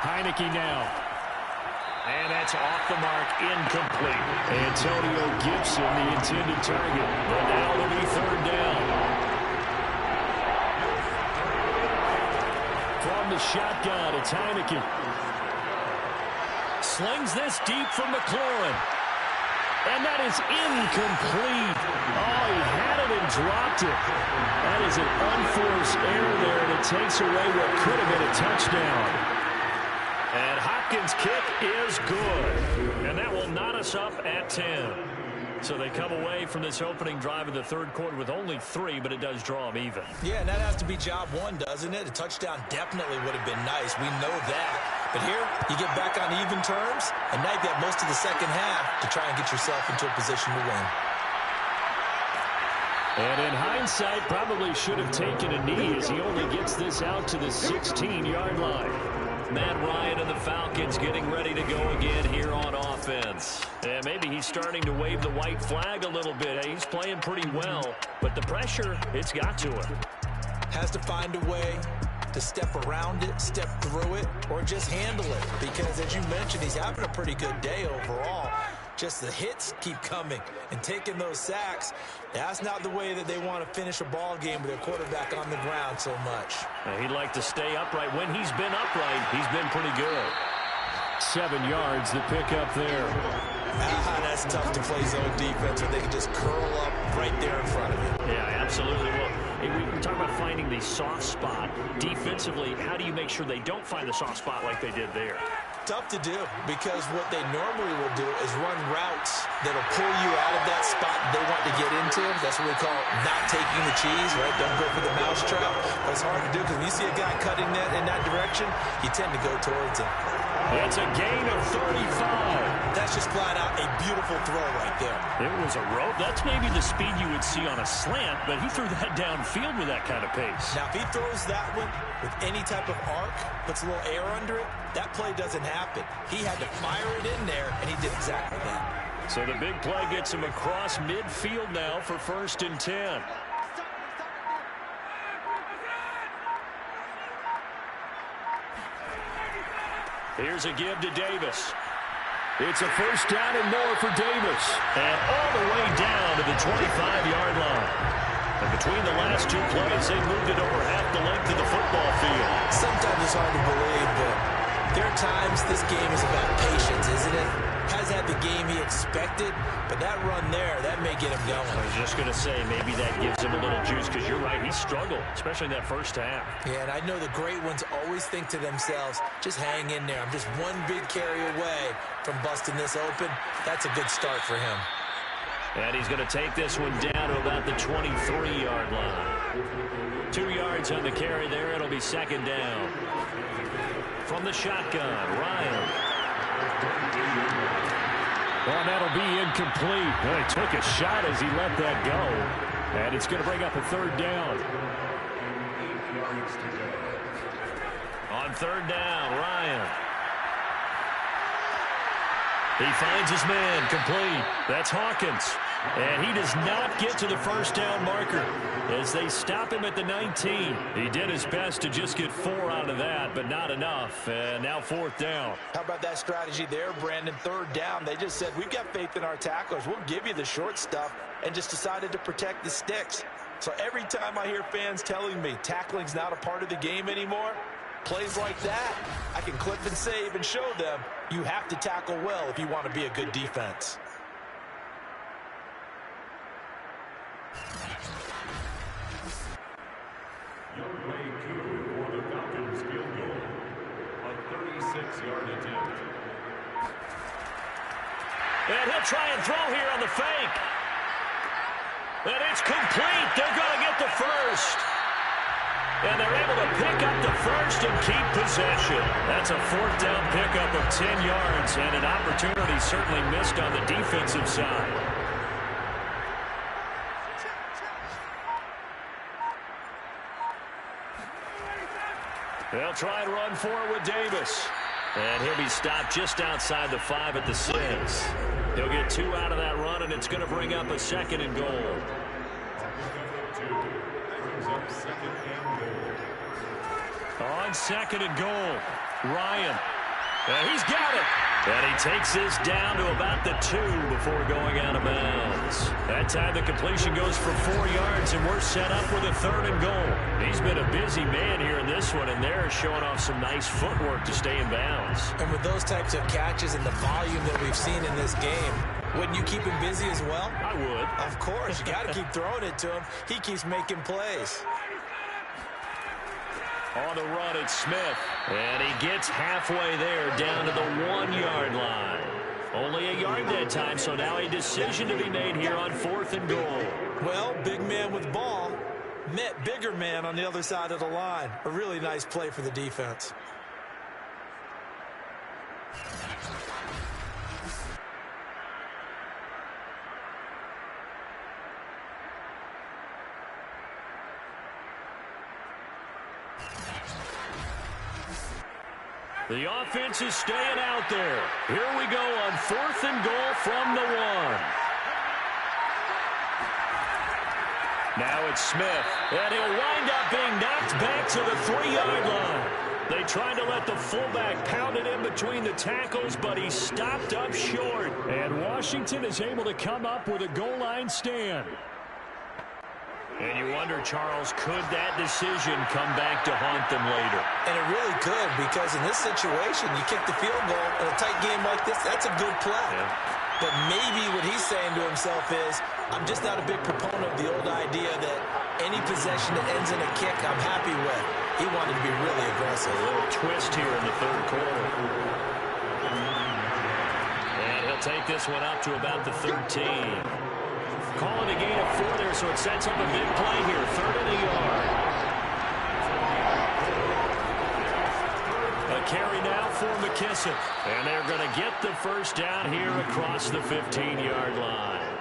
Heineke now. And that's off the mark, incomplete. Antonio Gibson, the intended target. But now it'll be 3rd down. From the shotgun, it's Heineke. Slings this deep from McLaurin. And that is incomplete. Oh, he had it and dropped it. That is an unforced error there, and it takes away what could have been a touchdown. And Hopkins' kick is good. And that will knot us up at 10. So they come away from this opening drive of the 3rd quarter with only 3, but it does draw them even. Yeah, and that has to be job 1, doesn't it? A touchdown definitely would have been nice. We know that. But here, you get back on even terms, and now you got most of the second half to try and get yourself into a position to win. And in hindsight, probably should have taken a knee as he only gets this out to the 16-yard line. Matt Ryan and the Falcons getting ready to go again here on offense. And maybe he's starting to wave the white flag a little bit. He's playing pretty well, but the pressure, it's got to him. Has to find a way to step around it, step through it, or just handle it. Because as you mentioned, he's having a pretty good day overall. Just the hits keep coming and taking those sacks. That's not the way that they want to finish a ball game with their quarterback on the ground so much. He'd like to stay upright. When he's been upright, he's been pretty good. 7 yards, the pickup there. That's tough to play zone defense where they can just curl up right there in front of you. Yeah, absolutely. Well, we talk about finding the soft spot. Defensively, how do you make sure they don't find the soft spot like they did there? Tough to do, because what they normally will do is run routes that'll pull you out of that spot they want to get into. That's what we call not taking the cheese, right? Don't go for the mousetrap. But it's hard to do because when you see a guy cutting that in that direction, you tend to go towards him. It's a gain of 35. That's just flat out a beautiful throw right there. It was a rope. That's maybe the speed you would see on a slant, but he threw that downfield with that kind of pace. Now, if he throws that one with any type of arc, puts a little air under it, that play doesn't happen. He had to fire it in there, and he did exactly that. So the big play gets him across midfield now for 1st and 10. Here's a give to Davis. It's a first down and more for Davis. And all the way down to the 25-yard line. And between the last two plays, they moved it over half the length of the football field. Sometimes it's hard to believe, but there are times this game is about patience, isn't it? Has had the game he expected, but that run there, that may get him going. I was just going to say, maybe that gives him a little juice, because you're right, he struggled, especially in that first half. Yeah, and I know the great ones always think to themselves, just hang in there. I'm just one big carry away from busting this open. That's a good start for him. And he's going to take this one down to about the 23-yard line. 2 yards on the carry there. It'll be second down. From the shotgun, Ryan. Well, that'll be incomplete. Well, he took a shot as he let that go. And it's going to bring up a third down. On third down, Ryan. He finds his man, complete. That's Hawkins. And he does not get to the first down marker as they stop him at the 19. He did his best to just get 4 out of that, but not enough. And now fourth down. How about that strategy there, Brandon? Third down. They just said, we've got faith in our tacklers. We'll give you the short stuff, and just decided to protect the sticks. So every time I hear fans telling me tackling's not a part of the game anymore, plays like that, I can clip and save and show them you have to tackle well if you want to be a good defense. For the Falcons field goal, a 36-yard attempt. And he'll try and throw here on the fake. And it's complete. They're going to get the first. And they're able to pick up the first and keep possession. That's a fourth down pickup of 10 yards, and an opportunity certainly missed on the defensive side. They'll try and run forward with Davis. And he'll be stopped just outside the 5 at the 6. He'll get 2 out of that run, and it's going to bring up a second and goal. On second and goal, Ryan. And he's got it. And he takes this down to about the 2 before going out of bounds. That time the completion goes for 4 yards, and we're set up with a third and goal. He's been a busy man here in this one, and they're showing off some nice footwork to stay in bounds. And with those types of catches and the volume that we've seen in this game, wouldn't you keep him busy as well? I would. Of course. You got to keep throwing it to him. He keeps making plays. On the run, it's Smith. And he gets halfway there down to the 1-yard line. Only a yard that time, so now a decision to be made here on fourth and goal. Well, big man with ball met bigger man on the other side of the line. A really nice play for the defense. The offense is staying out there. Here we go on fourth and goal from the 1. Now it's Smith, and he'll wind up being knocked back to the 3-yard line. They tried to let the fullback pound it in between the tackles, but he stopped up short. And Washington is able to come up with a goal line stand. And you wonder, Charles, could that decision come back to haunt them later? And it really could, because in this situation, you kick the field goal in a tight game like this, that's a good play. Yeah. But maybe what he's saying to himself is, I'm just not a big proponent of the old idea that any possession that ends in a kick I'm happy with. He wanted to be really aggressive. A little twist here in the third quarter. And he'll take this one up to about the 13. Calling a gain of 4 there, so it sets up a big play here. 3rd and a yard. A carry now for McKissick. And they're going to get the first down here across the 15-yard line.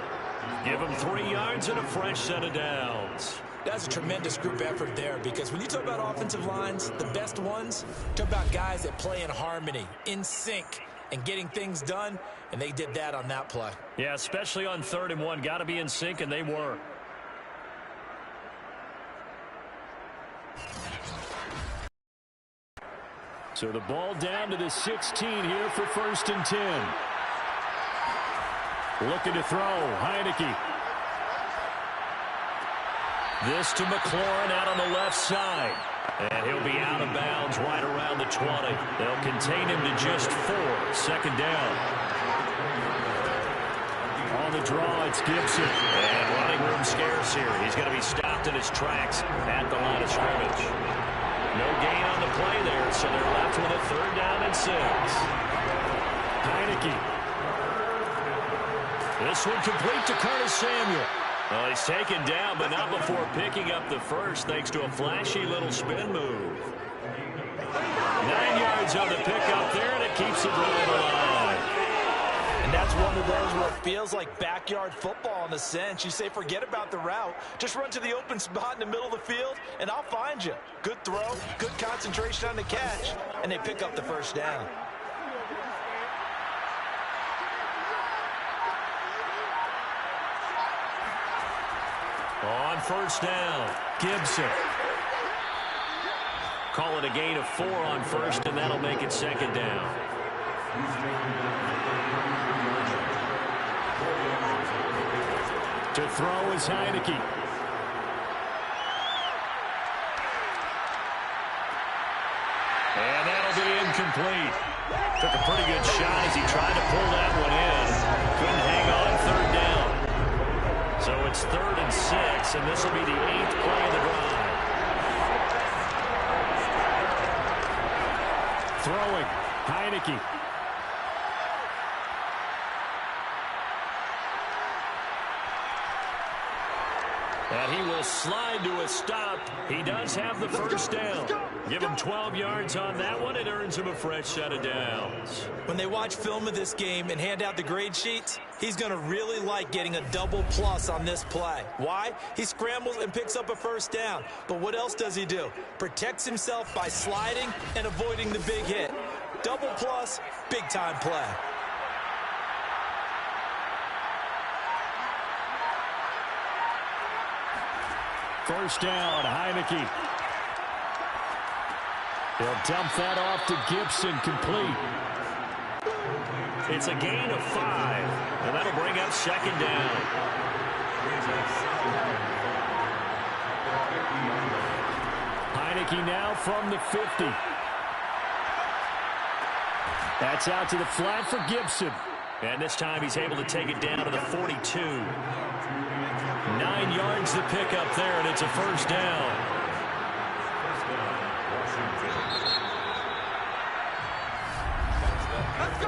Give them 3 yards and a fresh set of downs. That's a tremendous group effort there, because when you talk about offensive lines, the best ones, talk about guys that play in harmony, in sync, and getting things done, and they did that on that play. Yeah, especially on 3rd and 1. Got to be in sync, and they were. So the ball down to the 16 here for 1st and 10. Looking to throw, Heineke. This to McLaurin out on the left side. And he'll be out of bounds right around the 20. They'll contain him to just 4. 2nd down. On the draw, it's Gibson. And running room scarce here. He's going to be stopped in his tracks at the line of scrimmage. No gain on the play there, so they're left with a 3rd down and 6. Heineke. This one complete to Curtis Samuel. Well, he's taken down, but not before picking up the first, thanks to a flashy little spin move. 9 yards on the pickup there, and it keeps the drive alive. And that's one of those where it feels like backyard football in a sense. You say, forget about the route. Just run to the open spot in the middle of the field, and I'll find you. Good throw, good concentration on the catch, and they pick up the 1st down. On 1st down, Gibson. Call it a gain of 4 on 1st, and that'll make it 2nd down. To throw is Heineke. And that'll be incomplete. Took a pretty good shot as he tried to pull that one in. Couldn't hang on 3rd down. So it's 3rd and 6, and this will be the 8th play of the drive. Throwing, Heineke. And he will slide to a stop. He does have the 1st down. Give him 12 yards on that one. It earns him a fresh set of downs. When they watch film of this game and hand out the grade sheets, he's going to really like getting a double plus on this play. Why? He scrambles and picks up a 1st down. But what else does he do? Protects himself by sliding and avoiding the big hit. Double plus, big time play. First down, Heineke. He'll dump that off to Gibson, complete. It's a gain of 5, and that'll bring up 2nd down. Heineke now from the 50. That's out to the flat for Gibson. And this time he's able to take it down to the 42. 9 yards to pick up there, and it's a 1st down.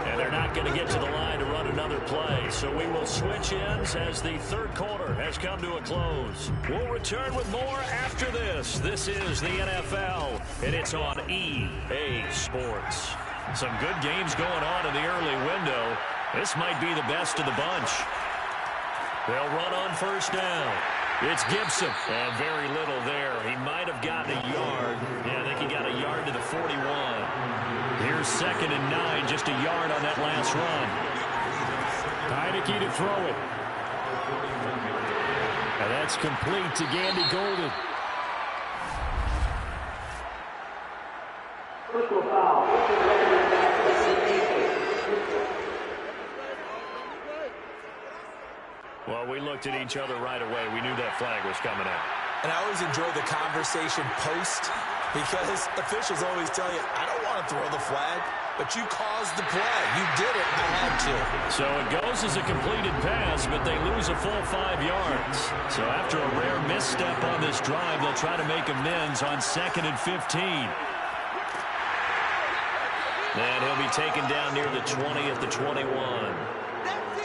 And they're not going to get to the line to run another play, so we will switch ends as the 3rd quarter has come to a close. We'll return with more after this. This is the NFL, and it's on EA Sports. Some good games going on in the early window. This might be the best of the bunch. They'll run on 1st down. It's Gibson, and very little there. He might have gotten a yard. Yeah, I think he got a yard to the 41. Here's 2nd and 9, just a yard on that last run. Heineke to throw it. And that's complete to Gandy Golden. Personal foul. Well, we looked at each other right away. We knew that flag was coming out. And I always enjoy the conversation post because officials always tell you, I don't want to throw the flag, but you caused the play. You did it. I had to. So it goes as a completed pass, but they lose a full 5 yards. So after a rare misstep on this drive, they'll try to make amends on 2nd and 15. And he'll be taken down near the 20 at the 21.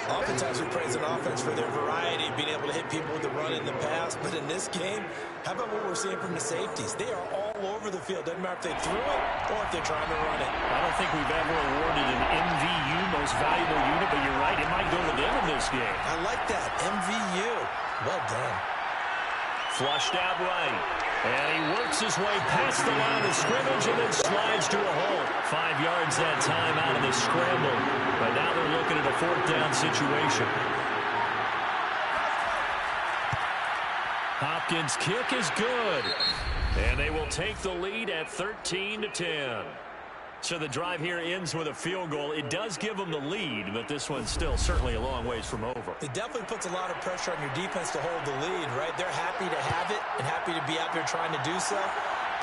Oftentimes we praise an offense for their variety, being able to hit people with the run and the pass. But in this game, how about what we're seeing from the safeties? They are all over the field. Doesn't matter if they threw it or if they're trying to run it. I don't think we've ever awarded an MVU, most valuable unit, but you're right, it might go to them in this game. I like that. MVU. Well done. Flushed out right. And he works his way past the line of scrimmage and then slides to a hole. 5 yards that time out of the scramble. But now they're looking at a 4th down situation. Hopkins' kick is good. And they will take the lead at 13-10. So the drive here ends with a field goal. It does give them the lead, but this one's still certainly a long ways from over. It definitely puts a lot of pressure on your defense to hold the lead, right? They're happy to have it and happy to be out there trying to do so.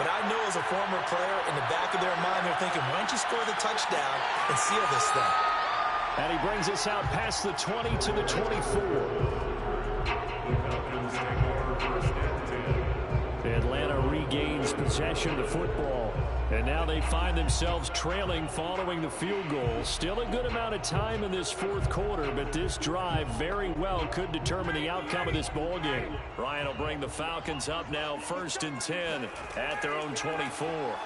But I know as a former player, in the back of their mind, they're thinking, why don't you score the touchdown and seal this thing? And he brings us out past the 20 to the 24. Atlanta regains possession of the football. And now they find themselves trailing following the field goal. Still a good amount of time in this fourth quarter, but this drive very well could determine the outcome of this ball game. Ryan will bring the Falcons up now 1st and 10 at their own 24.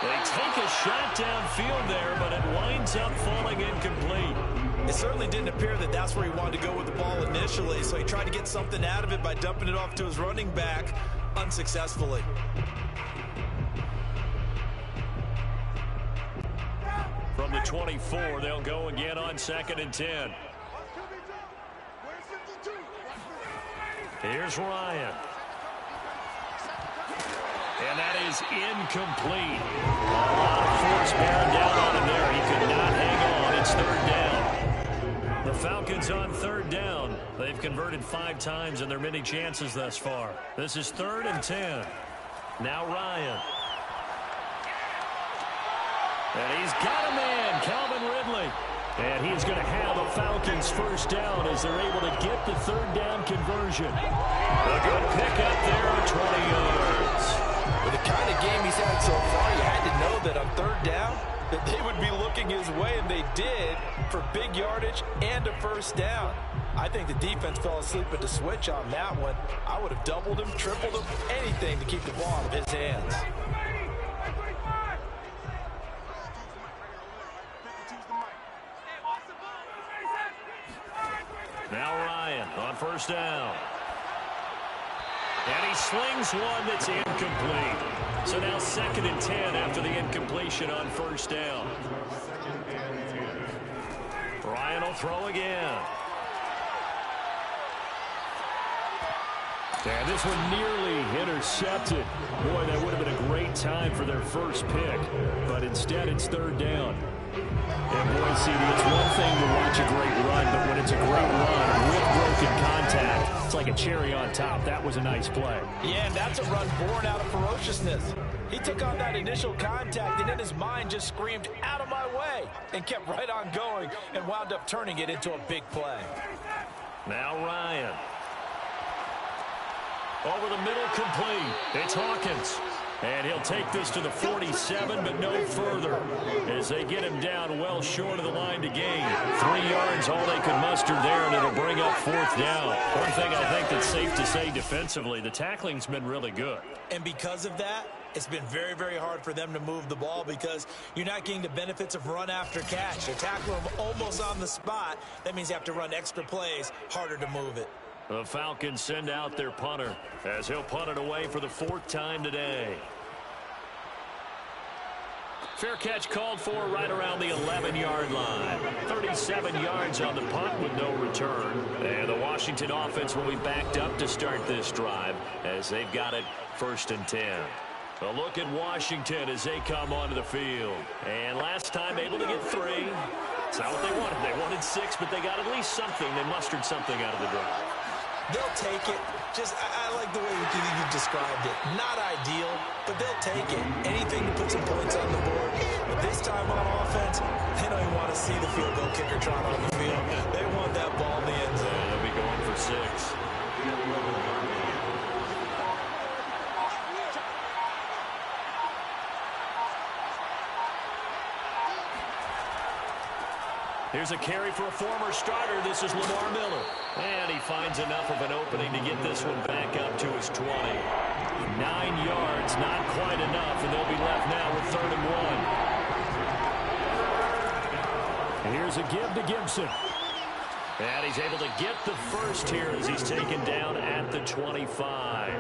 They take a shot downfield there, but it winds up falling incomplete. It certainly didn't appear that that's where he wanted to go with the ball initially, so he tried to get something out of it by dumping it off to his running back unsuccessfully. From the 24, they'll go again on 2nd and 10. Here's Ryan. And that is incomplete. A lot of force bearing down on him there. He could not hang on. It's 3rd down. The Falcons on 3rd down. They've converted 5 times in their many chances thus far. This is 3rd and 10. Now Ryan. And he's got a man, Calvin Ridley. And he's going to have a Falcons 1st down as they're able to get the 3rd down conversion. A good pickup there on 20 yards. With the kind of game he's had so far, you had to know that on 3rd down, that they would be looking his way, and they did, for big yardage and a 1st down. I think the defense fell asleep at the switch on that one. I would have doubled him, tripled him, anything to keep the ball out of his hands. Now Ryan on 1st down. And he slings one that's incomplete. So now 2nd and 10 after the incompletion on 1st down. Ryan will throw again. And this one nearly intercepted. Boy, that would have been a great time for their first pick. But instead, it's 3rd down. And boy, CD, it's one thing to watch a great run, but when it's a great run with broken contact, it's like a cherry on top. That was a nice play. Yeah, and that's a run born out of ferociousness. He took on that initial contact, and in his mind just screamed, out of my way, and kept right on going and wound up turning it into a big play. Now Ryan. Over the middle, complete. It's Hawkins. And he'll take this to the 47, but no further, as they get him down well short of the line to gain. 3 yards, all they could muster there, and it'll bring up 4th down. One thing I think that's safe to say defensively, the tackling's been really good. And because of that, it's been very, very hard for them to move the ball because you're not getting the benefits of run after catch. They're tackling them almost on the spot. That means you have to run extra plays, harder to move it. The Falcons send out their punter as he'll punt it away for the 4th time today. Fair catch called for right around the 11-yard line. 37 yards on the punt with no return. And the Washington offense will be backed up to start this drive as they've got it 1st and 10. A look at Washington as they come onto the field. And last time able to get 3. It's not what they wanted. They wanted 6, but they got at least something. They mustered something out of the drive. They'll take it. Just, I like the way you described it. Not ideal, but they'll take it. Anything to put some points on the board. But this time on offense, they don't even want to see the field goal kicker trot on the field. They want that ball in the end zone. They'll be going for 6. Here's a carry for a former starter. This is Lamar Miller. And he finds enough of an opening to get this one back up to his 20. 9 yards, not quite enough, and they'll be left now with 3rd and 1. And here's a give to Gibson. And he's able to get the first here as he's taken down at the 25.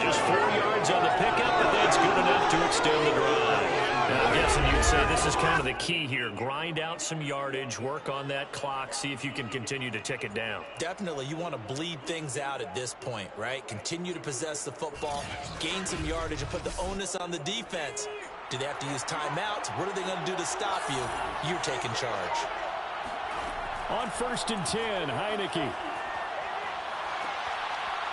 Just 4 yards on the pickup, but that's good enough to extend the drive. And I'm guessing you'd say this is kind of the key here. Grind out some yardage, work on that clock, see if you can continue to tick it down. Definitely, you want to bleed things out at this point, right? Continue to possess the football, gain some yardage, and put the onus on the defense. Do they have to use timeouts? What are they going to do to stop you? You're taking charge. On 1st and 10, Heineke.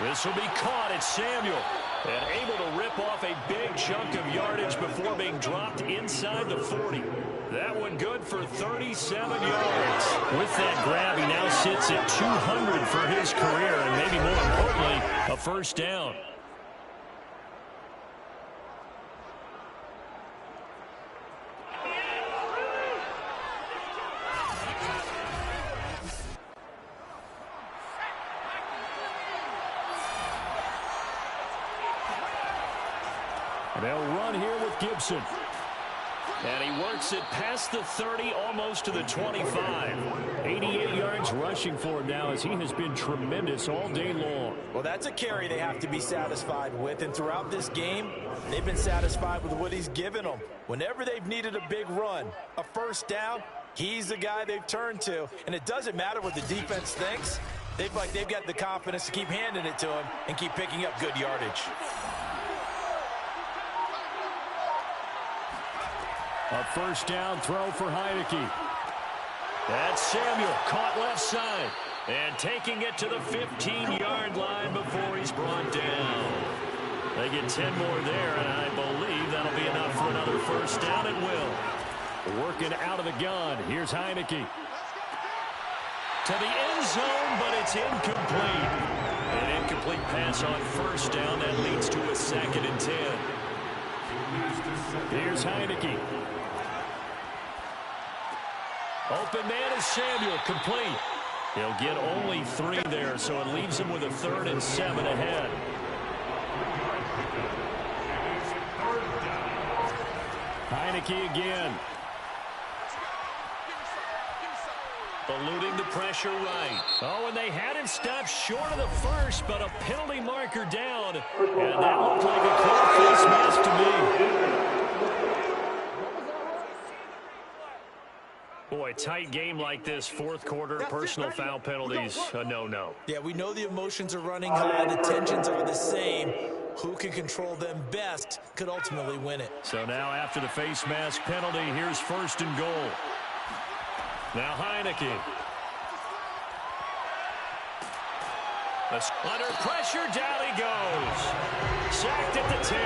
This will be caught. It's Samuel. And able to rip off a big chunk of yardage before being dropped inside the 40. That one good for 37 yards. With that grab, he now sits at 200 for his career, and maybe more importantly, a first down. They'll run here with Gibson. And he works it past the 30, almost to the 25. 88 yards rushing for him now, as he has been tremendous all day long. Well, that's a carry they have to be satisfied with. And throughout this game, they've been satisfied with what he's given them. Whenever they've needed a big run, a first down, he's the guy they've turned to. And it doesn't matter what the defense thinks. They've got the confidence to keep handing it to him and keep picking up good yardage. A first down throw for Heineke. That's Samuel, caught left side. And taking it to the 15-yard line before he's brought down. They get 10 more there, and I believe that'll be enough for another first down. It will. Working out of the gun. Here's Heineke. To the end zone, but it's incomplete. An incomplete pass on first down. That leads to a 2nd and 10. Here's Heineke. Open man is Samuel, complete. He'll get only 3 there, so it leaves him with a 3rd and 7 ahead. Heineke again. Eluding the pressure right. Oh, and they had him stopped short of the first, but a penalty marker down. And that looked like a clear face mask to me. Boy, tight game like this, 4th quarter, personal foul penalties, a no-no. Yeah, we know the emotions are running high, the tensions are the same. Who can control them best could ultimately win it. So now after the face mask penalty, here's 1st and goal. Now Heineke. Under pressure, down he goes. Sacked at the 10.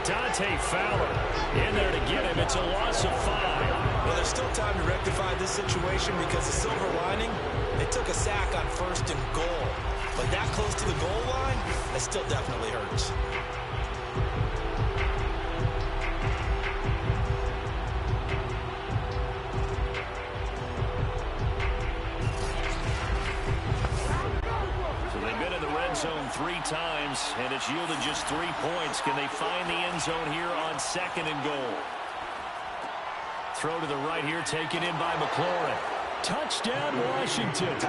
Dante Fowler in there to get him. It's a loss of 5. Well, there's still time to rectify this situation because the silver lining, they took a sack on 1st and goal. But that close to the goal line, that still definitely hurts. Zone 3 times, and it's yielded just 3 points. Can they find the end zone here on 2nd and goal? Throw to the right here, taken in by McLaurin. Touchdown, Washington.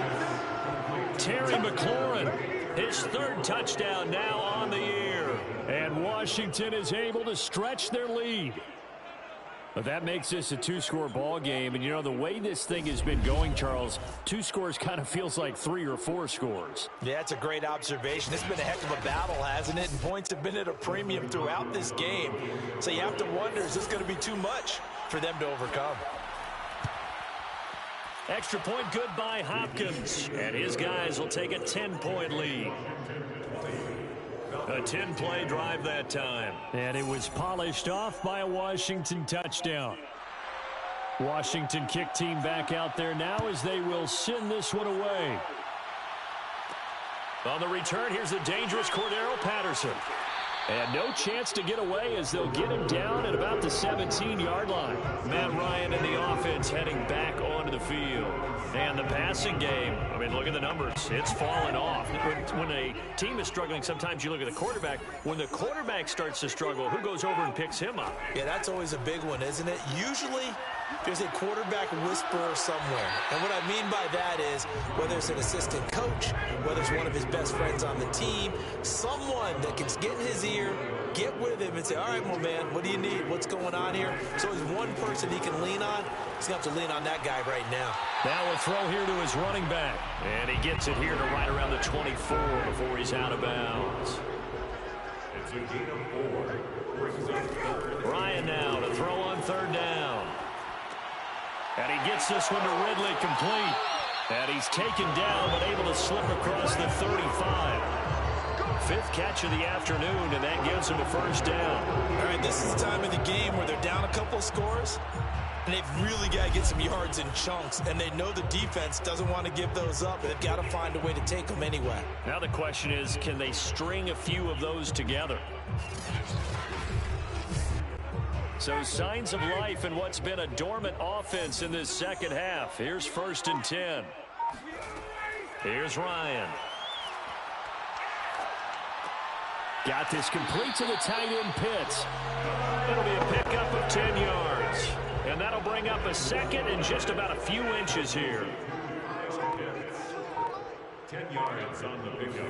Terry McLaurin, his 3rd touchdown now on the year. And Washington is able to stretch their lead. But that makes this a 2-score ball game. And, you know, the way this thing has been going, Charles, 2 scores kind of feels like 3 or 4 scores. Yeah, that's a great observation. It's been a heck of a battle, hasn't it? And points have been at a premium throughout this game. So you have to wonder, is this going to be too much for them to overcome? Extra point good by Hopkins. And his guys will take a 10-point lead. A 10-play drive that time. And it was polished off by a Washington touchdown. Washington kick team back out there now as they will send this one away. On the return, here's the dangerous Cordero Patterson. And no chance to get away as they'll get him down at about the 17-yard line. Matt Ryan and the offense heading back onto the field. And the passing game, I mean, look at the numbers. It's fallen off. When a team is struggling, sometimes you look at the quarterback. When the quarterback starts to struggle, who goes over and picks him up? Yeah, that's always a big one, isn't it? Usually There's a quarterback whisperer somewhere. And what I mean by that is, whether it's an assistant coach, whether it's one of his best friends on the team, someone that can get in his ear, get with him and say, all right, well, man, what do you need? What's going on here? So there's one person he can lean on. He's going to have to lean on that guy right now. Now a throw here to his running back. And he gets it here to right around the 24 before he's out of bounds. It's a gain of 4. Ryan now to throw on third down. And he gets this one to Ridley complete. And he's taken down but able to slip across the 35. Fifth catch of the afternoon, and that gives him a first down. All right, this is the time of the game where they're down a couple of scores, and they've really got to get some yards in chunks, and they know the defense doesn't want to give those up, and they've got to find a way to take them anyway. Now the question is, can they string a few of those together? So signs of life in what's been a dormant offense in this second half. Here's 1st and 10. Here's Ryan. Got this complete to the tight end Pitts. It'll be a pickup of 10 yards. And that'll bring up a second and just about a few inches here. 10 yards on the pickup.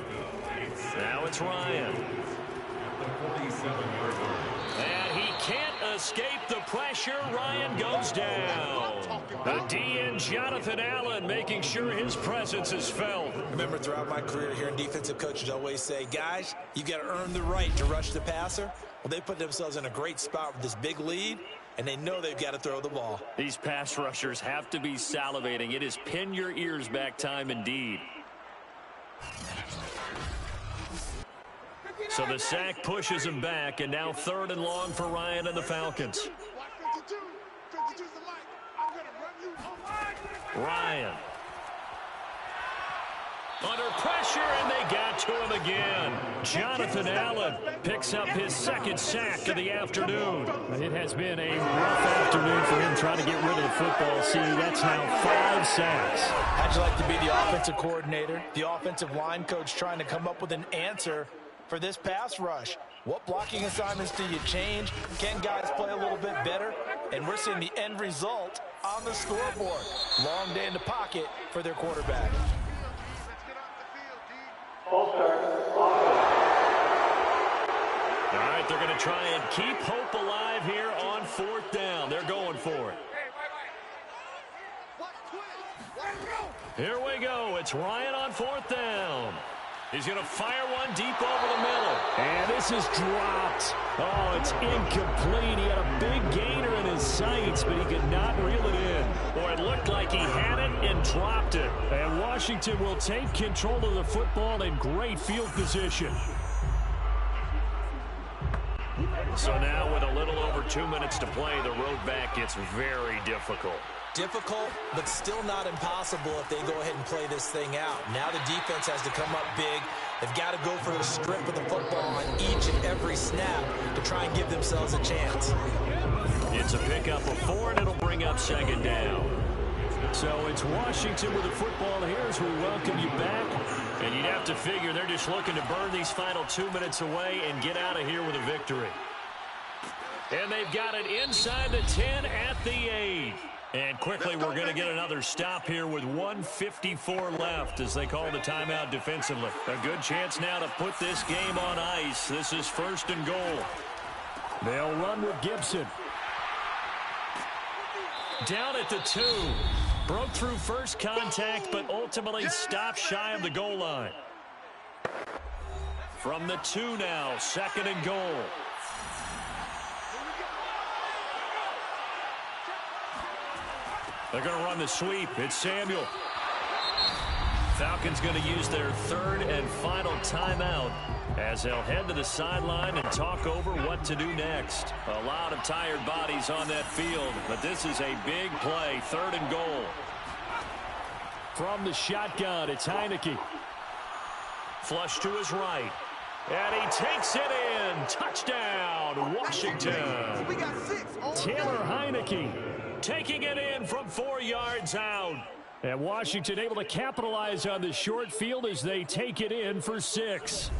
Now it's Ryan. At the 47-yard line. And he can't escape the pressure. Ryan goes down. The DN Jonathan Allen making sure his presence is felt. Remember, throughout my career here in defensive coaches always say, guys, you got to earn the right to rush the passer. Well, they put themselves in a great spot with this big lead, and they know they've got to throw the ball. These pass rushers have to be salivating. It is pin your ears back time indeed. So the sack pushes him back, and now 3rd and long for Ryan and the Falcons. Ryan. Under pressure, and they got to him again. Jonathan Allen picks up his 2nd sack of the afternoon. It has been a rough afternoon for him trying to get rid of the football. See, that's now 5 sacks. How'd you like to be the offensive coordinator, the offensive line coach trying to come up with an answer for this pass rush? What blocking assignments do you change? Can guys play a little bit better? And we're seeing the end result on the scoreboard. Long day in the pocket for their quarterback. All right, they're going to try and keep hope alive here on 4th down. They're going for it. Here we go. It's Ryan on 4th down. He's going to fire one deep over the middle. And this is dropped. Oh, it's incomplete. He had a big gainer in his sights, but he could not reel it in. Boy, it looked like he had it and dropped it. And Washington will take control of the football in great field position. So now with a little over 2 minutes to play, the road back gets very difficult. Difficult, but still not impossible if they go ahead and play this thing out. Now the defense has to come up big. They've got to go for the strip of the football on each and every snap to try and give themselves a chance. It's a pickup of 4, and it'll bring up 2nd down. So it's Washington with the football here as we welcome you back. And you'd have to figure they're just looking to burn these final 2 minutes away and get out of here with a victory. And they've got it inside the 10 at the 8. And quickly, we're going to get another stop here with 1:54 left as they call the timeout defensively. A good chance now to put this game on ice. This is 1st and goal. They'll run with Gibson. Down at the 2. Broke through first contact, but ultimately stopped shy of the goal line. From the 2 now, 2nd and goal. They're going to run the sweep. It's Samuel. Falcons going to use their 3rd and final timeout as they'll head to the sideline and talk over what to do next. A lot of tired bodies on that field, but this is a big play. 3rd and goal. From the shotgun, it's Heineke. Flush to his right. And he takes it in. Touchdown, Washington. Taylor Heineke taking it in from 4 yards out. And Washington able to capitalize on the short field as they take it in for 6.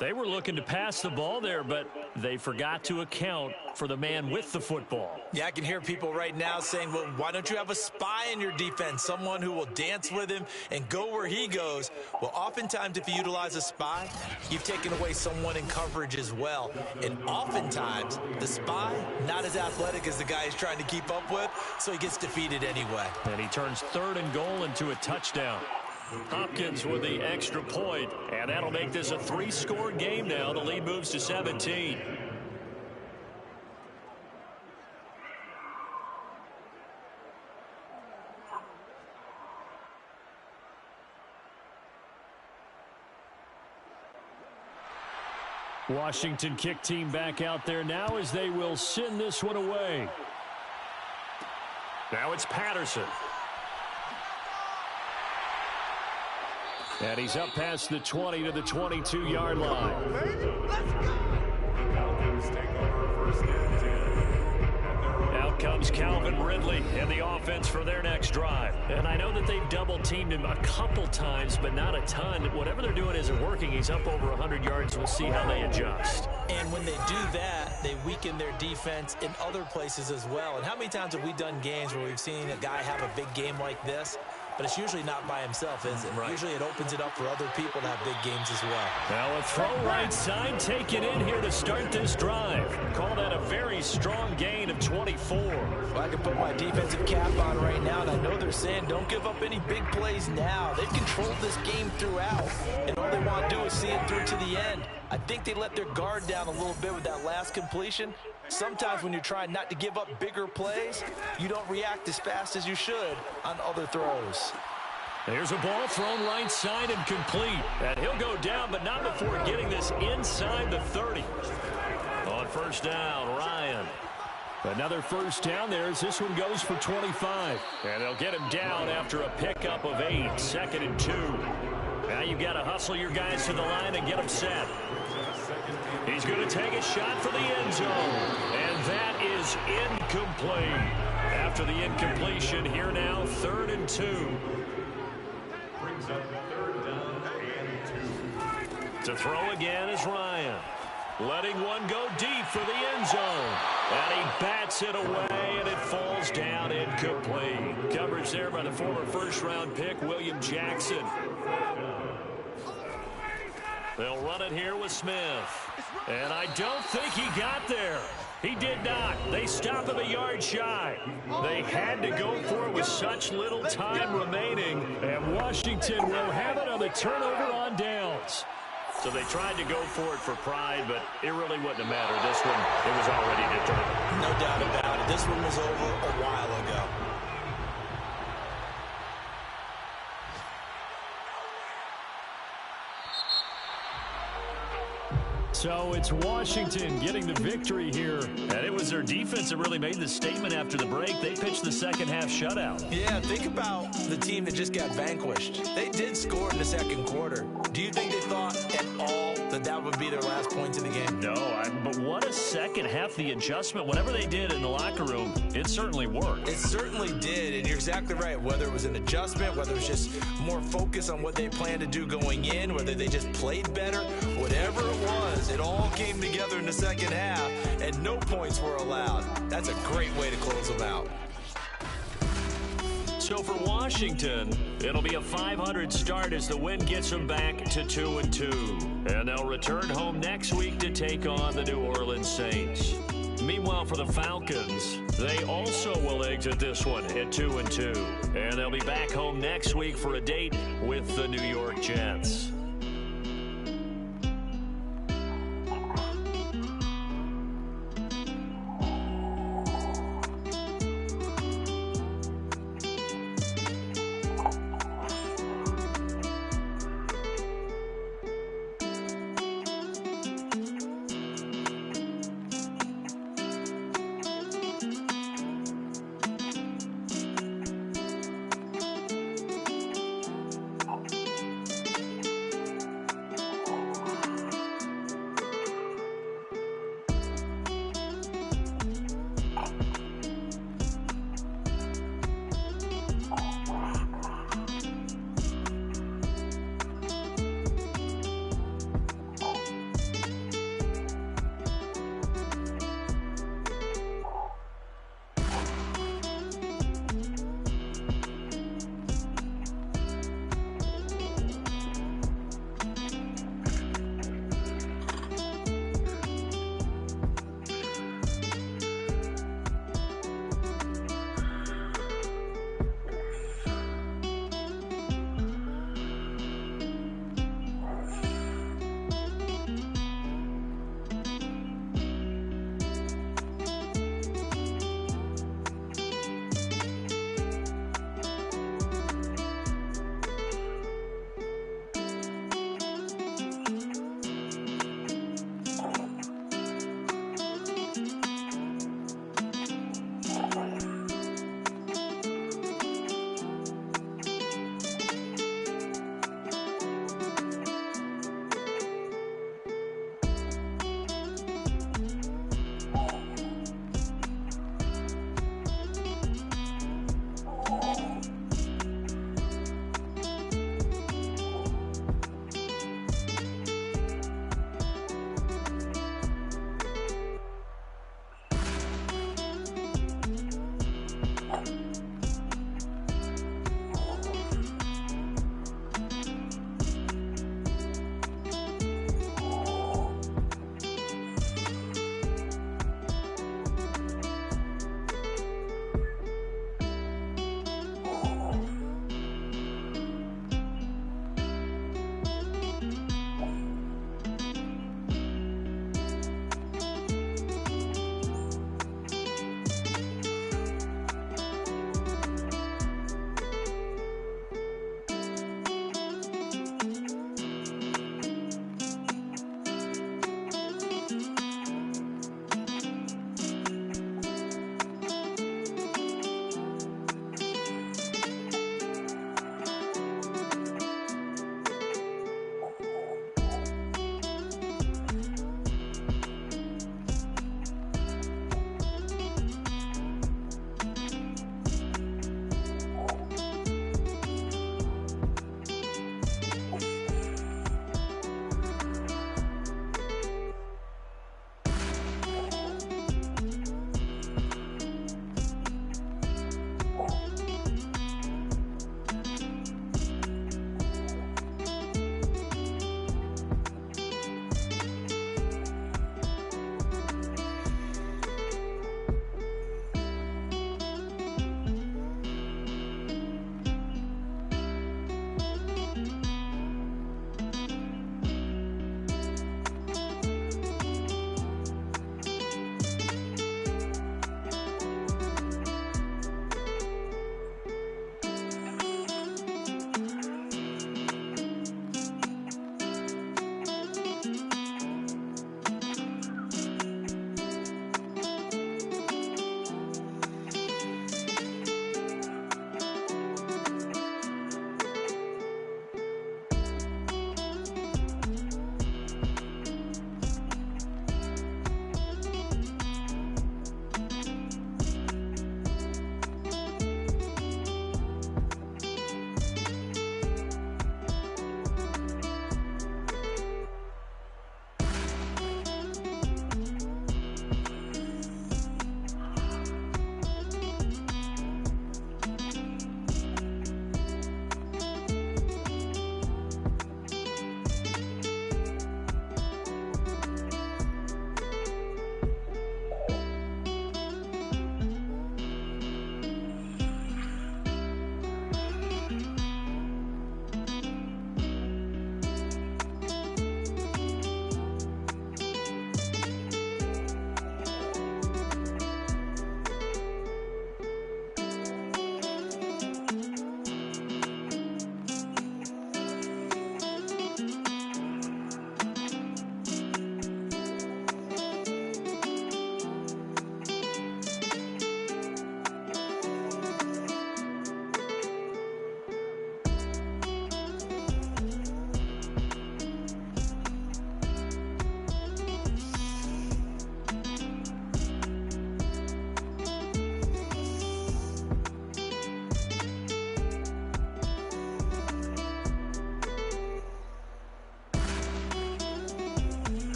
They were looking to pass the ball there, but they forgot to account for the man with the football. Yeah, I can hear people right now saying, well, why don't you have a spy in your defense, someone who will dance with him and go where he goes? Well, oftentimes if you utilize a spy, you've taken away someone in coverage as well. And oftentimes, the spy, not as athletic as the guy he's trying to keep up with, so he gets defeated anyway. And he turns 3rd and goal into a touchdown. Hopkins with the extra point, and that'll make this a 3-score game now. The lead moves to 17. Washington kick team back out there now as they will send this one away. Now it's Patterson. And he's up past the 20 to the 22-yard line. Falcons take over 1st and 10. Out comes Calvin Ridley and the offense for their next drive. And I know that they've double-teamed him a couple times, but not a ton. Whatever they're doing isn't working. He's up over 100 yards. We'll see how they adjust. And when they do that, they weaken their defense in other places as well. And how many times have we done games where we've seen a guy have a big game like this? But it's usually not by himself, is it? Right. Usually it opens it up for other people to have big games as well. Now a throw right side taken in here to start this drive. Call that a very strong gain of 24. Well, I can put my defensive cap on right now, and I know they're saying don't give up any big plays now. They've controlled this game throughout, and all they want to do is see it through to the end. I think they let their guard down a little bit with that last completion. Sometimes when you're trying not to give up bigger plays, you don't react as fast as you should on other throws. There's a ball thrown right side and complete. And he'll go down, but not before getting this inside the 30. On 1st down, Ryan. Another 1st down there as this one goes for 25. And they'll get him down after a pickup of 8. 2nd and 2. Now you've got to hustle your guys to the line and get them set. He's going to take a shot for the end zone. And that is incomplete. After the incompletion, here now, 3rd and 2. Brings up 3rd down and 2. To throw again is Ryan. Letting one go deep for the end zone. And he bats it away, and it falls down incomplete. Coverage there by the former 1st-round pick, William Jackson. They'll run it here with Smith. And I don't think he got there. He did not. They stop him a yard shy. They had to go for it with such little time remaining. And Washington will have it on the turnover on downs. So they tried to go for it for pride, but it really wouldn't have mattered. This one, it was already determined. No doubt about it. This one was over a while ago. So it's Washington getting the victory here. And it was their defense that really made the statement after the break. They pitched the second-half shutout. Yeah, think about the team that just got vanquished. They did score in the 2nd quarter. Do you think they thought at all that that would be their last points in the game? No, but what a second half. The adjustment, whatever they did in the locker room, it certainly worked. It certainly did, and you're exactly right. Whether it was an adjustment, whether it was just more focus on what they planned to do going in, whether they just played better, whatever it was, it all came together in the 2nd half, and no points were allowed. That's a great way to close them out. So for Washington, it'll be a .500 start as the win gets them back to 2-2. And they'll return home next week to take on the New Orleans Saints. Meanwhile, for the Falcons, they also will exit this one at 2-2. And they'll be back home next week for a date with the New York Jets.